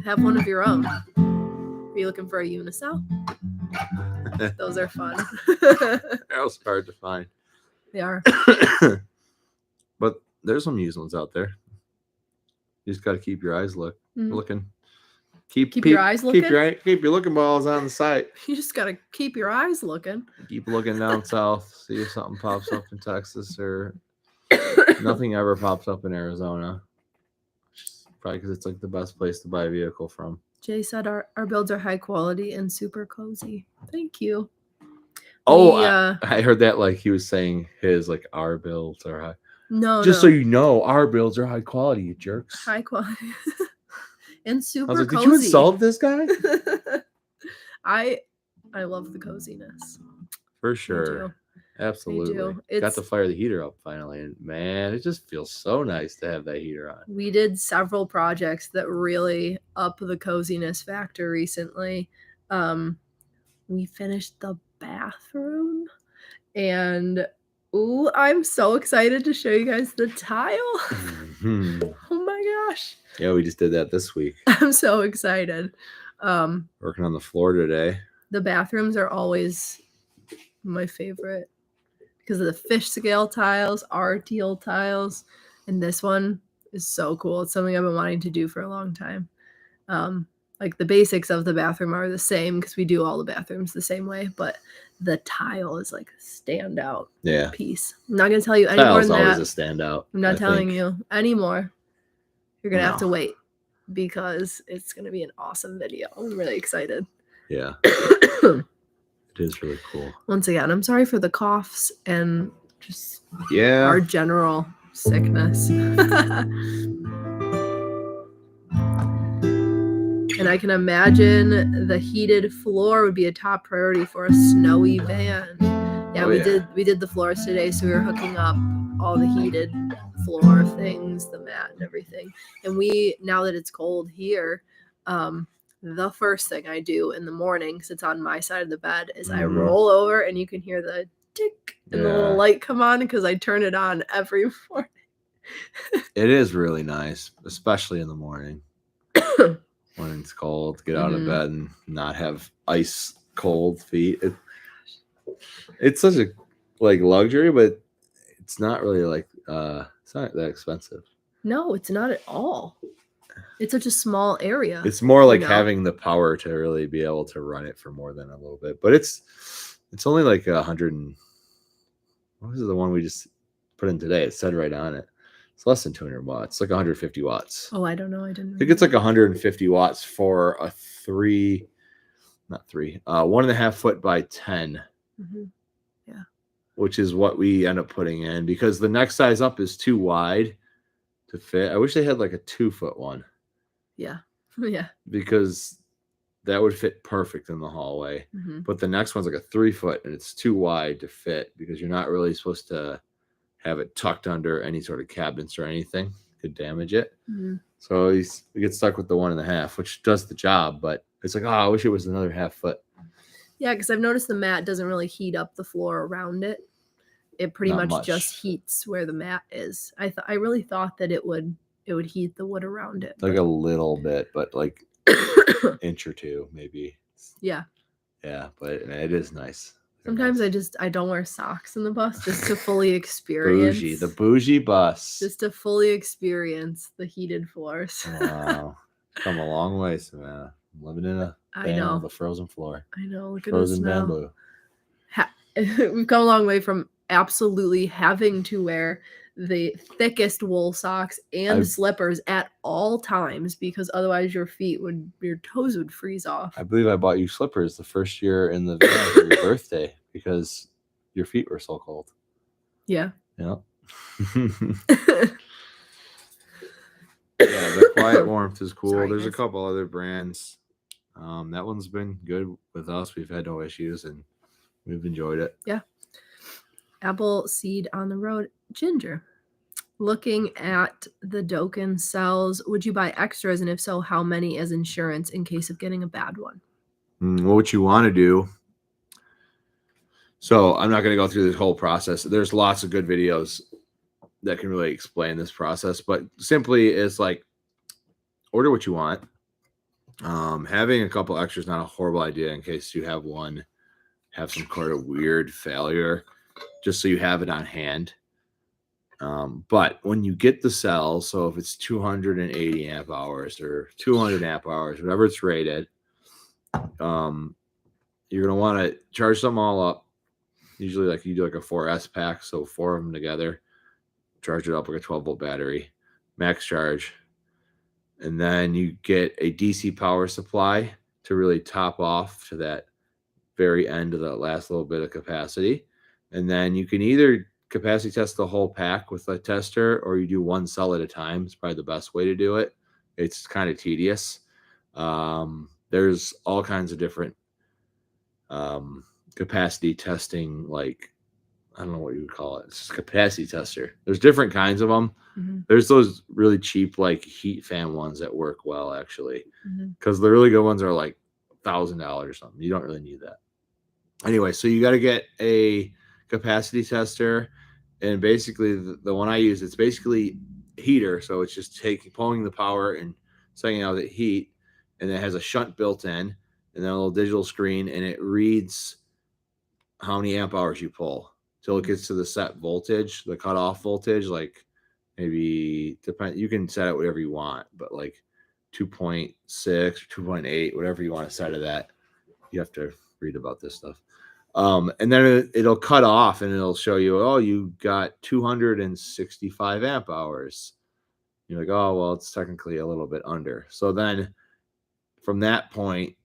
Have one of your own. Are you looking for a Unicell? Those are fun. They're also hard to find. They are. But there's some used ones out there. You just got to keep your eyes looking. Keep your eyes looking? Keep your looking balls on the site. You just got to keep your eyes looking. Keep looking down south. See if something pops up in Texas or nothing ever pops up in Arizona. Probably because it's like the best place to buy a vehicle from. Jay said our builds are high quality and super cozy. Thank you. I heard that like he was saying his like our builds are high. No, so you know, our builds are high quality, you jerks. High quality. and super I was like, cozy. did you insult this guy? I love the coziness. For sure. Absolutely. Got to fire the heater up finally. And man, it just feels so nice to have that heater on. We did several projects that really up the coziness factor recently. We finished the bathroom, and ooh, I'm so excited to show you guys the tile. Oh my gosh. Yeah, we just did that this week. I'm so excited. Working on the floor today. The bathrooms are always my favorite because of the fish scale tiles, our teal tiles, and this one is so cool. It's something I've been wanting to do for a long time. Like the basics of the bathroom are the same because we do all the bathrooms the same way, but the tile is like a standout piece. I'm not gonna tell you any more than that. Tile's always a standout. I'm not telling you anymore. You're gonna have to wait because it's gonna be an awesome video. I'm really excited. Yeah. It is really cool. Once again, I'm sorry for the coughs and just our general sickness. And I can imagine the heated floor would be a top priority for a snowy van. Yeah, we did the floors today, so we were hooking up all the heated floor things, the mat and everything. And now that it's cold here, the first thing I do in the morning, because it's on my side of the bed, is I roll over and you can hear the tick and the little light come on because I turn it on every morning. It is really nice, especially in the morning. When it's cold, get out of bed and not have ice cold feet. It's such a luxury, but it's not really it's not that expensive. No, it's not at all. It's such a small area. It's more like having the power to really be able to run it for more than a little bit. But it's only like 100 and what was the one we just put in today? It said right on it. It's less than 200 watts. It's like 150 watts. Oh, I don't know. I think it's like 150 watts for a 1.5 foot by 10. Yeah. Which is what we end up putting in because the next size up is too wide to fit. I wish they had like a 2-foot one. Yeah. Yeah. Because that would fit perfect in the hallway. But the next one's like a 3-foot and it's too wide to fit because you're not really supposed to have it tucked under any sort of cabinets or anything. Could damage it. So we get stuck with the 1.5, which does the job, but it's like, I wish it was another 0.5 foot. Yeah, because I've noticed the mat doesn't really heat up the floor around it. It pretty much just heats where the mat is. I really thought that it would heat the wood around it. Like a little bit, but like inch or two maybe. Yeah. Yeah, but it is nice. Sometimes I don't wear socks in the bus just to fully experience. The bougie bus. Just to fully experience the heated floors. Wow. Come a long way, Savannah. I'm living in a van with a frozen floor. I know. Look frozen at us bamboo. We've come a long way from absolutely having to wear the thickest wool socks and slippers at all times because otherwise your toes would freeze off. I believe I bought you slippers the first year in the van for your birthday because your feet were so cold. Yeah. Yeah. Yeah, the Quiet Warmth is cool. There's a couple other brands. That one's been good with us. We've had no issues and we've enjoyed it. Yeah. Apple seed on the road. Ginger. Looking at the Doken cells, would you buy extras? And if so, how many as insurance in case of getting a bad one? What you want to do. So I'm not going to go through this whole process. There's lots of good videos that can really explain this process, but simply it's like order what you want. Having a couple extras, not a horrible idea in case you have some kind of weird failure, just so you have it on hand. But when you get the cell, so if it's 280 amp hours or 200 amp hours, whatever it's rated, you're going to want to charge them all up. Usually like you do like a 4S pack. So 4 of them together, charge it up like a 12-volt battery, max charge. And then you get a DC power supply to really top off to that very end of the last little bit of capacity. And then you can either capacity test the whole pack with a tester, or you do one cell at a time. It's probably the best way to do it. It's kind of tedious. There's all kinds of different capacity testing, like, I don't know what you would call it. It's just a capacity tester. There's different kinds of them. Mm-hmm. There's those really cheap, like, heat fan ones that work well, actually. Mm-hmm. Because the really good ones are like $1,000 or something. You don't really need that. Anyway, so you got to get a capacity tester. And basically, the one I use, it's basically heater. So it's just pulling the power and sucking out the heat. And it has a shunt built in, and then a little digital screen, and it reads how many amp hours you pull till it gets to the set voltage, the cutoff voltage. Like, maybe you can set it whatever you want, but like 2.6 or 2.8, whatever you want to set it at. You have to read about this stuff. And then it'll cut off, and it'll show you, oh, you got 265 amp hours. You're like, oh, well, it's technically a little bit under. So then from that point,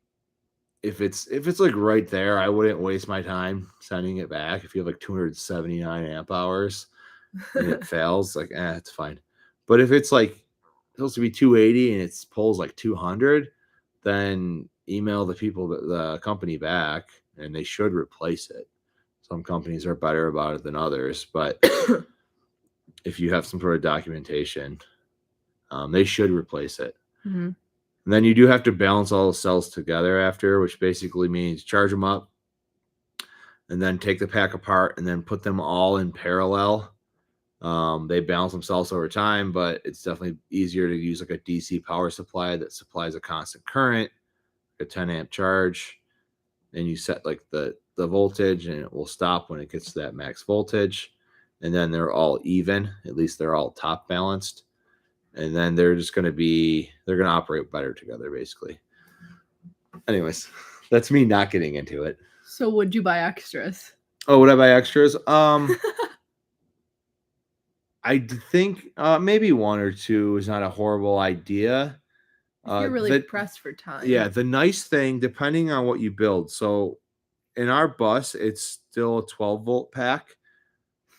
if it's like right there, I wouldn't waste my time sending it back. If you have like 279 amp hours and it fails, like, it's fine. But if it's like supposed to be 280 and it pulls like 200, then email the company back, and they should replace it. Some companies are better about it than others, but if you have some sort of documentation, they should replace it. Mm-hmm. And then you do have to balance all the cells together after, which basically means charge them up and then take the pack apart and then put them all in parallel. They balance themselves over time, but it's definitely easier to use like a DC power supply that supplies a constant current, a 10 amp charge, and you set like the voltage, and it will stop when it gets to that max voltage. And then they're all even, at least they're all top balanced. And then they're going to operate better together, basically. Anyways, that's me not getting into it. So would you buy extras? Oh, would I buy extras? I think maybe one or two is not a horrible idea. If you're really pressed for time. Yeah, the nice thing, depending on what you build. So in our bus, it's still a 12-volt pack.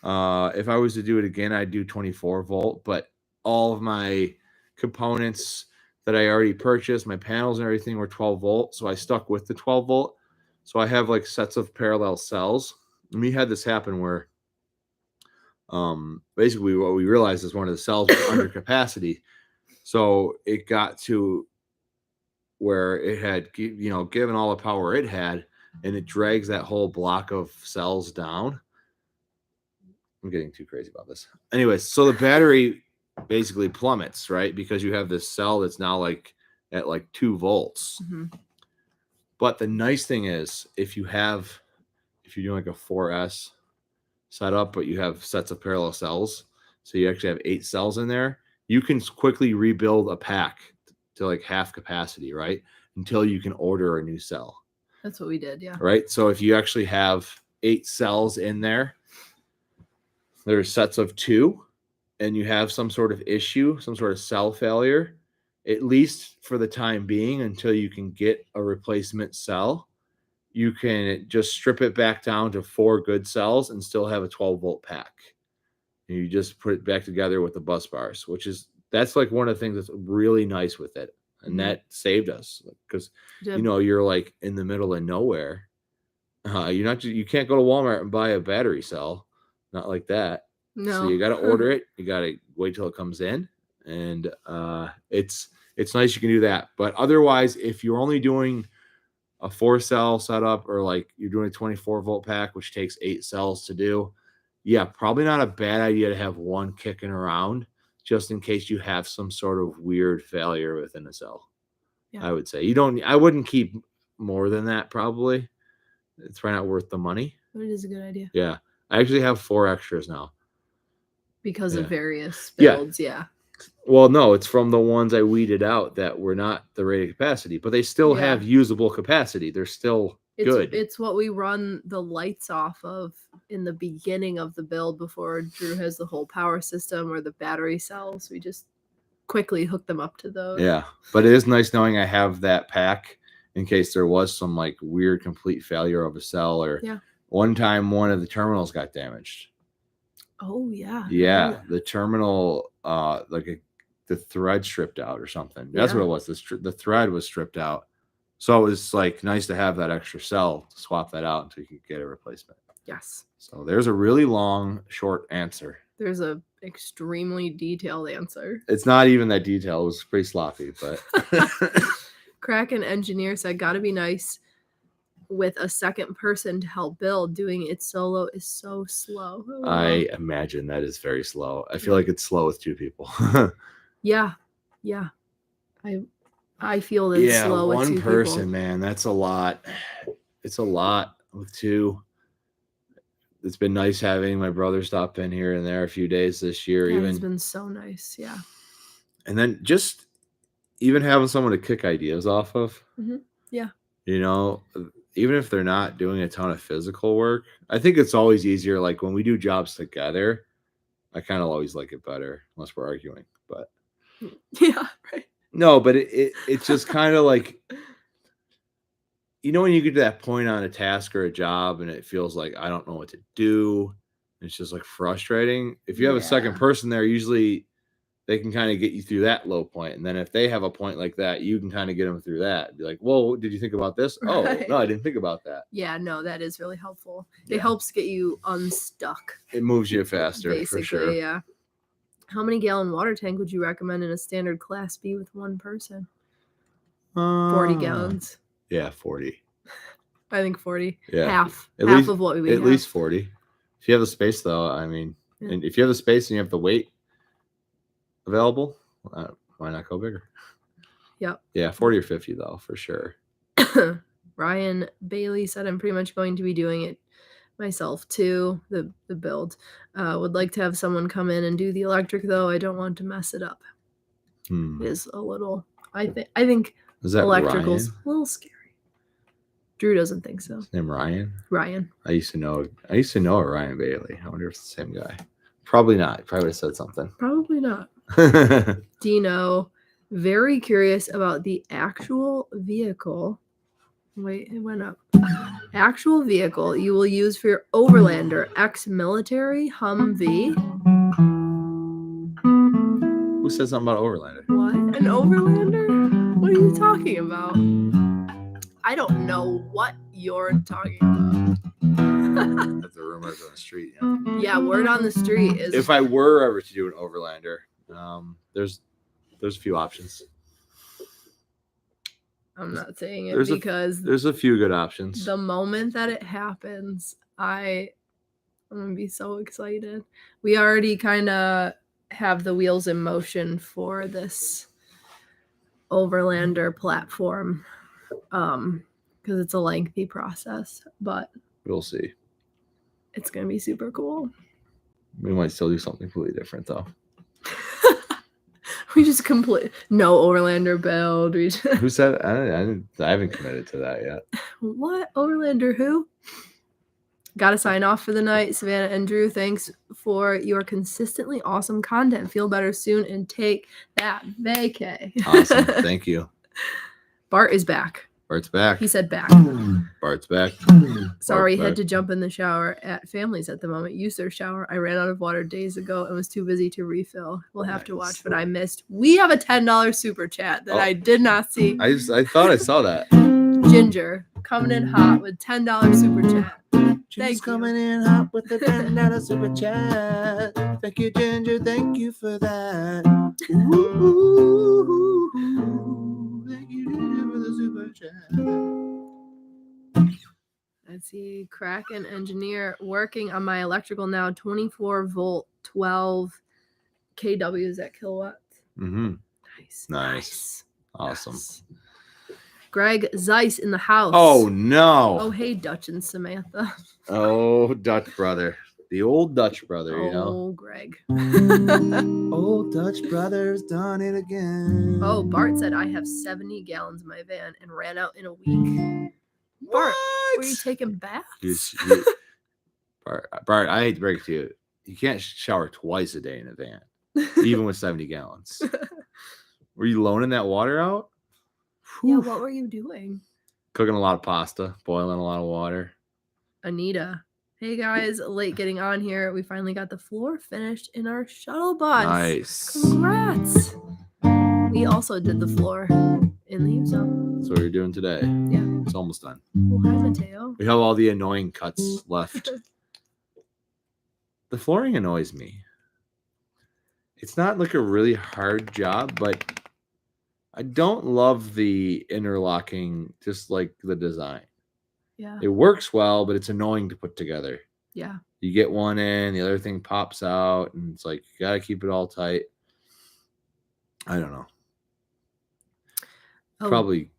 If I was to do it again, I'd do 24-volt, but all of my components that I already purchased, my panels and everything, were 12-volt, so I stuck with the 12-volt. So I have like sets of parallel cells. And we had this happen where basically what we realized is one of the cells was under capacity. So it got to where it had, given all the power it had, and it drags that whole block of cells down. I'm getting too crazy about this. Anyways, so the battery basically plummets, right? Because you have this cell that's now like at like 2 volts. Mm-hmm. But the nice thing is, if you're doing like a 4S setup, but you have sets of parallel cells, so you actually have 8 cells in there, you can quickly rebuild a pack to like half capacity, right? Until you can order a new cell. That's what we did, yeah. Right? So if you actually have 8 cells in there, there's sets of 2, and you have some sort of issue, some sort of cell failure, at least for the time being, until you can get a replacement cell, you can just strip it back down to 4 good cells and still have a 12-volt pack. And you just put it back together with the bus bars, that's like one of the things that's really nice with it. And that saved us, because, you're like in the middle of nowhere. You can't go to Walmart and buy a battery cell. Not like that. No. So you got to order it. You got to wait till it comes in. And it's nice you can do that. But otherwise, if you're only doing a 4-cell setup, or like you're doing a 24-volt pack, which takes 8 cells to do, yeah, probably not a bad idea to have one kicking around, just in case you have some sort of weird failure within a cell. Yeah. I would say I wouldn't keep more than that, probably. It's probably not worth the money. But it is a good idea. Yeah. I actually have 4 extras now. Because of various builds, yeah. Well, no, it's from the ones I weeded out that were not the rated capacity, but they still have usable capacity. They're still good. It's what we run the lights off of in the beginning of the build before Drew has the whole power system or the battery cells. We just quickly hook them up to those. Yeah, but it is nice knowing I have that pack in case there was some like weird complete failure of a cell, or one time one of the terminals got damaged. Oh yeah. Yeah, the terminal, like the thread stripped out or something. That's Yeah. what it was. The thread was stripped out. So it was like nice to have that extra cell to swap that out until you could get a replacement. Yes. So there's a really long, short answer. There's a extremely detailed answer. It's not even that detailed. It was pretty sloppy, but Kraken engineer said, "Gotta be nice with a second person to help build. Doing it solo is so slow." I imagine that is very slow. I feel like it's slow with two people. Yeah. I feel that it's slow with two one person, people. man. That's a lot. It's a lot with two. It's been nice having my brother stop in here and there a few days this year. Yeah, even it's been so nice. Yeah. And then just even having someone to kick ideas off of. Mm-hmm. Yeah. You know, even if they're not doing a ton of physical work, I think it's always easier. Like when we do jobs together, I kind of always like it better unless we're arguing. But yeah, right. No, but it's just kind of like, you know, when you get to that point on a task or a job and it feels like I don't know what to do, it's just like frustrating. If you have a second person there, usually they can kind of get you through that low point. And then if they have a point like that, you can kind of get them through that. Be like, whoa, did you think about this? Right. Oh, no, I didn't think about that. Yeah, no, that is really helpful. It helps get you unstuck. It moves you faster, basically, for sure. Yeah. How many gallon water tank would you recommend in a standard Class B with one person? 40 gallons. Yeah, 40. I think 40. Yeah. Half of what we have. At least 40. If you have the space, though, I mean, and if you have the space and you have the weight available, why not go bigger? Yep. Yeah, 40 or 50, though, for sure. Ryan Bailey said, "I'm pretty much going to be doing it myself too, the build. Would like to have someone come in and do the electric, though. I don't want to mess it up." It is a little, I think is that electrical's Ryan? A little scary. Drew doesn't think so. His name Ryan? Ryan. I used to know a Ryan Bailey. I wonder if it's the same guy. Probably not. He probably would have said something. Probably not. Dino, very curious about the actual vehicle. Wait, it went up. Actual vehicle you will use for your Overlander, ex-military Humvee. Who said something about Overlander? What? An Overlander? What are you talking about? I don't know what you're talking about. That's the rumors on the street. Yeah, word on the street is. If I were ever to do an Overlander, there's a few options. I'm not saying it because there's a few good options. The moment that it happens, I'm gonna be so excited. We already kind of have the wheels in motion for this Overlander platform, because it's a lengthy process, but we'll see. It's gonna be super cool. We might still do something completely different, though. We just no Overlander build. Who said? I haven't committed to that yet. What? Overlander who? Gotta sign off for the night. Savannah and Drew, thanks for your consistently awesome content. Feel better soon and take that vacay. Awesome. Thank you. Bart is back. Bart's back. He said back. Bart's back. Sorry, had to jump in the shower at Family's at the moment. Use their shower. I ran out of water days ago and was too busy to refill. We'll have to watch what I missed. We have a $10 super chat that I did not see. I thought I saw that. Ginger coming in hot with $10 super chat. Ginger's coming in hot with the $10 super chat. Thank you, Ginger. Thank you for that. Ooh, thank you, Ginger, for the super chat. Let's see. Kraken engineer working on my electrical now. 24 volt, 12 kW. Is that kilowatts? Mm-hmm. Nice. Awesome. Yes. Greg Zeiss in the house. Oh, no. Oh, hey, Dutch and Samantha. Oh, Dutch brother. The old Dutch brother, you know. Oh, Greg. Old Dutch brother's done it again. Oh, Bart said, I have 70 gallons in my van and ran out in a week. Bart, were you taking baths? Bart, I hate to break it to you. You can't shower twice a day in a van, even with 70 gallons. Were you loaning that water out? Yeah, what were you doing? Cooking a lot of pasta, boiling a lot of water. Anita. Hey guys, late getting on here. We finally got the floor finished in our shuttle bus. Nice. Congrats. We also did the floor in the Uso. That's what you're doing today. Yeah. It's almost done. Well, hi, Mateo. We have all the annoying cuts left. The flooring annoys me. It's not like a really hard job, but I don't love the interlocking, just like the design. Yeah. It works well, but it's annoying to put together. Yeah. You get one in, the other thing pops out, and it's like you gotta keep it all tight. I don't know. Probably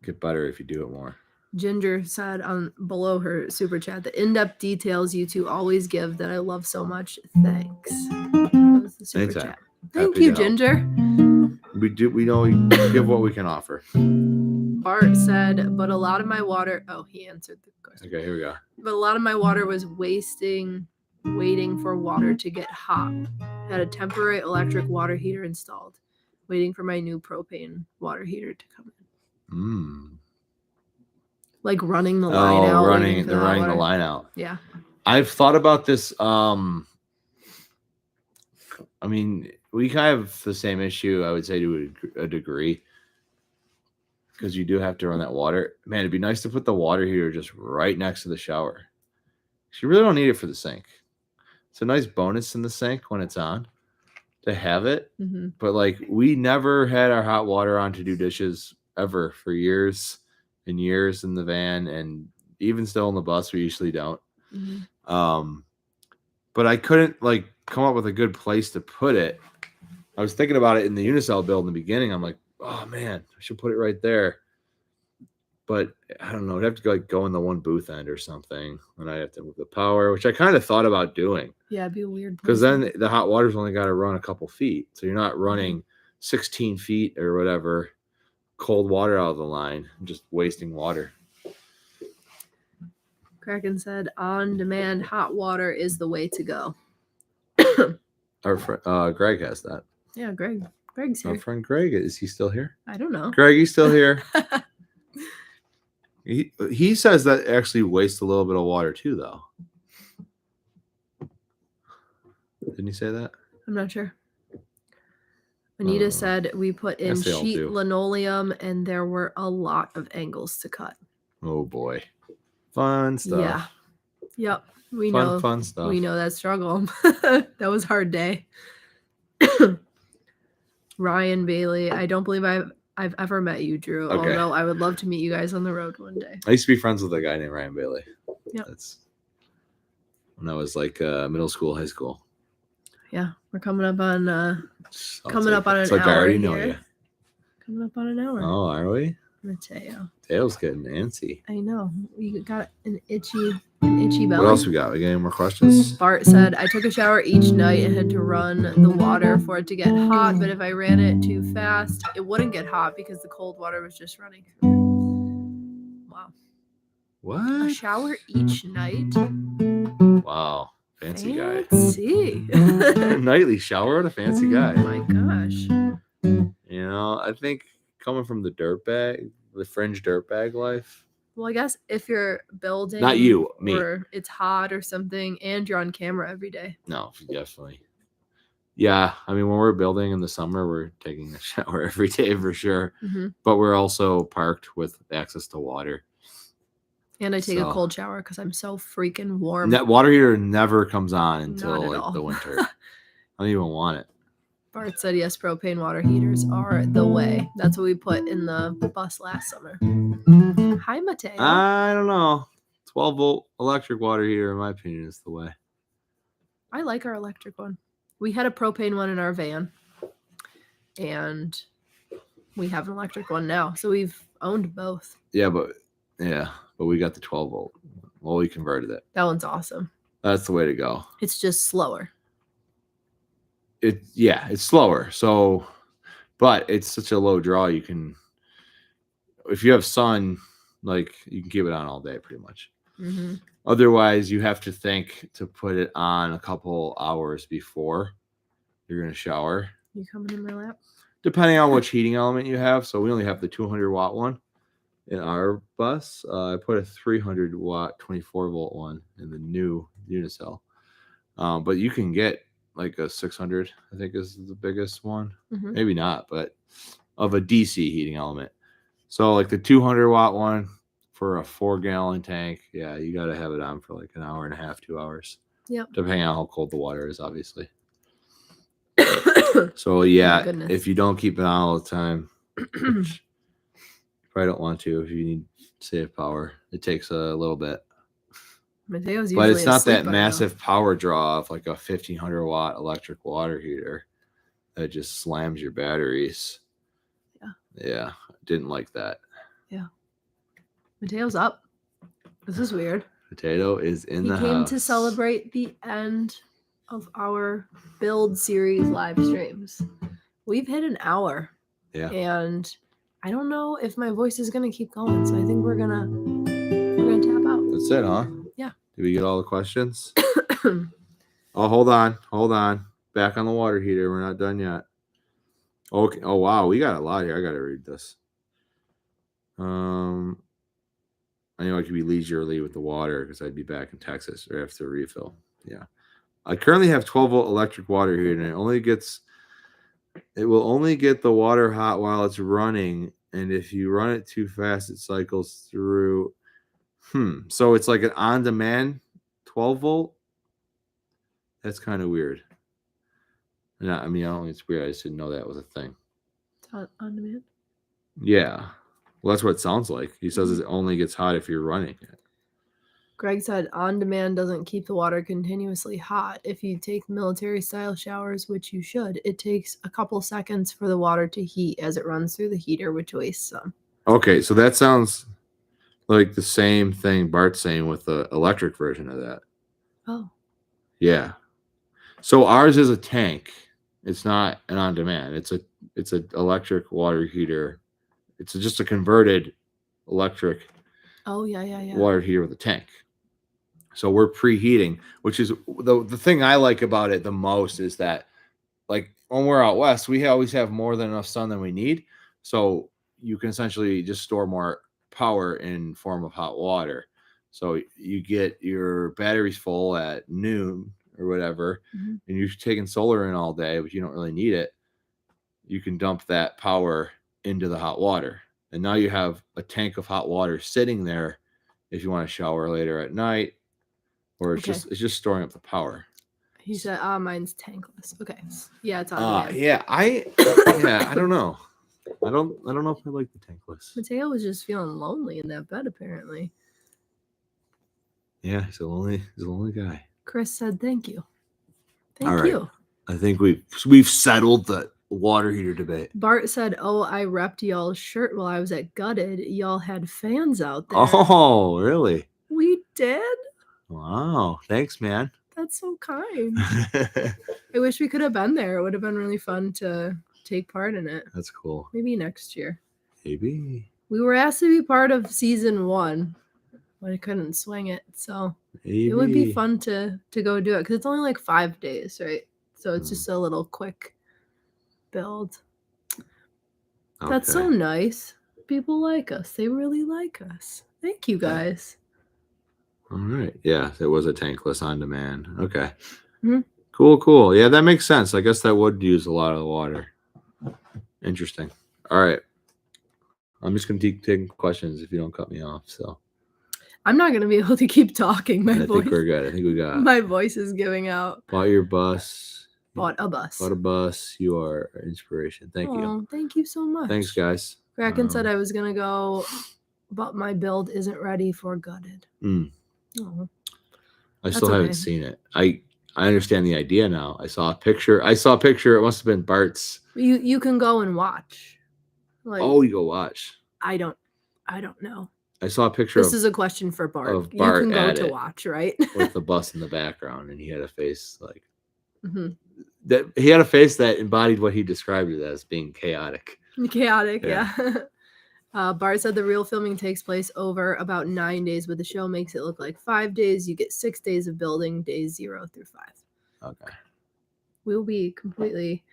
get better if you do it more. Ginger said on below her super chat, the in-depth details you two always give that I love so much. Thanks. That was the super chat. Thank you, Ginger. We know we give what we can offer. Bart said, but a lot of my water. Oh, he answered the question. Okay, here we go. But a lot of my water was waiting for water to get hot. Had a temporary electric water heater installed, waiting for my new propane water heater to come in. Like running the line out. Running the line out. Yeah. I've thought about this. I mean, we kind of have the same issue, I would say, to a degree. Because you do have to run that water. Man, it'd be nice to put the water heater just right next to the shower. You really don't need it for the sink. It's a nice bonus in the sink when it's on to have it. Mm-hmm. But like, we never had our hot water on to do dishes ever for years and years in the van, and even still on the bus, we usually don't. Mm-hmm. But I couldn't like come up with a good place to put it. I was thinking about it in the Unicell build in the beginning. I'm like, oh man, I should put it right there. But I don't know. I'd have to go in the one booth end or something, and I'd have to move the power, which I kind of thought about doing. Yeah, it'd be a weird. Because then the hot water's only got to run a couple feet, so you're not running 16 feet or whatever cold water out of the line, just wasting water. Kraken said, on-demand hot water is the way to go. Our Greg has that. Yeah, Greg's here. Our friend Greg, is he still here? I don't know. Greg, he's still here. He says that actually wastes a little bit of water too, though. Didn't he say that? I'm not sure. Anita said we put in sheet linoleum and there were a lot of angles to cut. Oh boy. Fun stuff. Yeah. Yep. We know fun stuff. We know that struggle. That was a hard day. Ryan Bailey, I don't believe I've ever met you, Drew. Okay. Although I would love to meet you guys on the road one day. I used to be friends with a guy named Ryan Bailey. Yep. That's when I was like middle school, high school. Yeah, we're coming up on an it's like hour. I already know you. Coming up on an hour. Oh, are we? Mateo. Mateo's getting antsy. I know. We got an itchy belly. What else we got? We got any more questions? Bart said, I took a shower each night and had to run the water for it to get hot, but if I ran it too fast, it wouldn't get hot because the cold water was just running through it. Wow. What? A shower each night? Wow. Fancy guy. A nightly shower at a fancy guy. Oh my gosh. You know, I think coming from the fringe dirtbag life. Well, I guess if you're building, not you, me, or it's hot or something, and you're on camera every day. No, definitely. Yeah, I mean, when we're building in the summer, we're taking a shower every day for sure. Mm-hmm. But we're also parked with access to water. And I take a cold shower because I'm so freaking warm. That water heater never comes on until the winter. I don't even want it. Bart said, yes, propane water heaters are the way. That's what we put in the bus last summer. Hi, Mateo. I don't know. 12-volt electric water heater, in my opinion, is the way. I like our electric one. We had a propane one in our van. And we have an electric one now. So we've owned both. Yeah, but we got the 12-volt. Well, we converted it. That one's awesome. That's the way to go. It's just slower. It's slower. So, but it's such a low draw. You can, if you have sun, like you can keep it on all day pretty much. Mm-hmm. Otherwise, you have to think to put it on a couple hours before you're going to shower. You coming in my lap? Depending on which heating element you have. So we only have the 200-watt one in our bus. I put a 300-watt 24-volt one in the new Unicell. But you can get like a 600, I think is the biggest one. Mhm. Maybe not, but of a DC heating element. So like the 200 watt one for a 4-gallon tank, yeah, you got to have it on for like an hour and a half, 2 hours. Yep. Depending on how cold the water is, obviously. So yeah, if you don't keep it on all the time, you probably don't want to if you need save power. It takes a little bit. Mateo's But it's not that asleep by massive power draw of like a 1500 watt electric water heater that just slams your batteries. Yeah, didn't like that. Yeah. Mateo's up. This is weird. Potato is in the house. He came to celebrate the end of our build series live streams. We've hit an hour. Yeah. And I don't know if my voice is gonna keep going, so I think we're gonna tap out. That's it, huh? Yeah. Did we get all the questions? Oh, hold on. Back on the water heater. We're not done yet. Okay. Oh wow, we got a lot here. I gotta read this. I know I could be leisurely with the water because I'd be back in Texas or after a refill. Yeah. I currently have 12-volt electric water heater, and it will only get the water hot while it's running, and if you run it too fast, it cycles through. So it's like an on-demand 12-volt. That's kind of weird. I mean, I don't think it's weird. I just didn't know that was a thing. It's on demand? Yeah. Well, that's what it sounds like. He says it only gets hot if you're running it. Greg said on demand doesn't keep the water continuously hot. If you take military-style showers, which you should, it takes a couple seconds for the water to heat as it runs through the heater, which wastes some. Okay, so that sounds like the same thing Bart's saying with the electric version of that. Oh. Yeah. So ours is a tank. It's not an on-demand. It's an electric water heater. It's just a converted electric water heater with a tank. So we're preheating, which is the thing I like about it the most is that, like, when we're out west, we always have more than enough sun than we need. So you can essentially just store more power in form of hot water. So you get your batteries full at noon or whatever, and you're taking solar in all day, but you don't really need it. You can dump that power into the hot water. And now you have a tank of hot water sitting there if you want to shower later at night, or it's just storing up the power. He said, mine's tankless. Okay. Yeah, it's on demand. Yeah, I don't know. I don't know if I like the tankless. Mateo was just feeling lonely in that bed, apparently. Yeah, he's a lonely guy. Chris said, "Thank you." Thank you. I think we've settled the water heater debate. Bart said, "Oh, I repped y'all's shirt while I was at Gutted. Y'all had fans out there." Oh, really? We did? Wow. Thanks, man. That's so kind. I wish we could have been there. It would have been really fun to take part in it. That's cool. Maybe next year. Maybe. We were asked to be part of season 1, but I couldn't swing it. So it would be fun to go do it because it's only like 5 days, right? So it's just a little quick build. Okay. That's so nice. People like us. They really like us. Thank you, guys. All right. Yeah, it was a tankless on demand. Okay. Cool. Yeah, that makes sense. I guess that would use a lot of the water. Interesting. All right. I'm just going to keep taking questions if you don't cut me off. So I'm not going to be able to keep talking. I think we're good. I think we got my voice is giving out. Bought your bus. Bought a bus. Bought a bus. You are an inspiration. Thank you. Thank you so much. Thanks, guys. Kraken said I was going to go, but my build isn't ready for Gutted. Oh. I still haven't seen it. I understand the idea now. I saw a picture. It must have been Bart's. You can go and watch. Like, you go watch. I don't know. I saw a picture. This is a question for Bart. Of Bart you can go to watch, right? With the bus in the background, and he had a face like that. He had a face that embodied what he described it as being chaotic. Chaotic, yeah. Bart said the real filming takes place over about 9 days, but the show makes it look like 5 days. You get 6 days of building, days 0 through 5. Okay. We'll be completely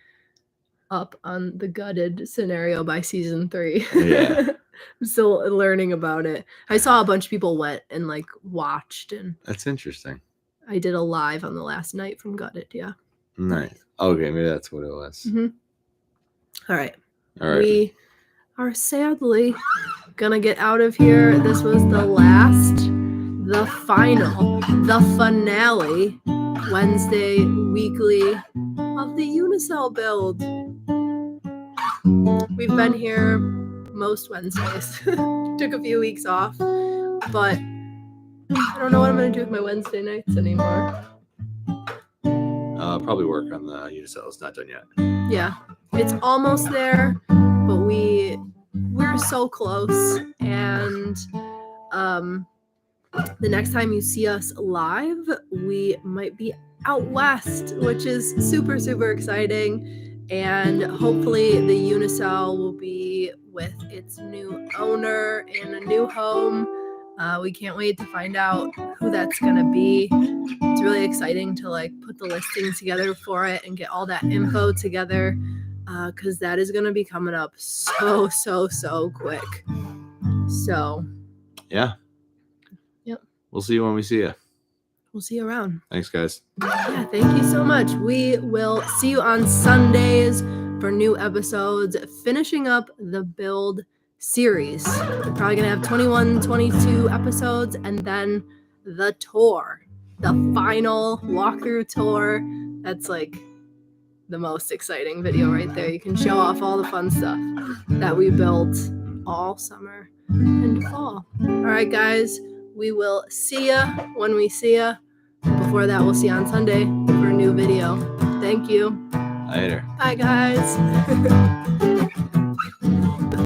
up on the Gutted scenario by season 3. Yeah. I'm still learning about it. I saw a bunch of people went and like watched, and that's interesting. I did a live on the last night from Gutted. Yeah. Nice. Okay, maybe that's what it was. Mm-hmm. All right. All right. We are sadly gonna get out of here. This was the last, the final, the finale Wednesday weekly of the Unicell build. We've been here most Wednesdays. Took a few weeks off, but I don't know what I'm gonna do with my Wednesday nights anymore. Probably work on the Unicell. It's not done yet. Yeah, it's almost there, but we're so close. And the next time you see us live, we might be out west, which is super, super exciting. And hopefully the Unicell will be with its new owner in a new home. We can't wait to find out who that's gonna be. It's really exciting to like put the listings together for it and get all that info together, because that is gonna be coming up so quick. So yeah. Yep. We'll see you when we see you. We'll see you around. Thanks, guys. Yeah, thank you so much. We will see you on Sundays for new episodes, finishing up the build series. We're probably gonna have 21, 22 episodes, and then the tour, the final walkthrough tour. That's like the most exciting video right there. You can show off all the fun stuff that we built all summer and fall. All right, guys, we will see ya when we see ya. Before that, we'll see you on Sunday for a new video. Thank you. Later. Bye, guys.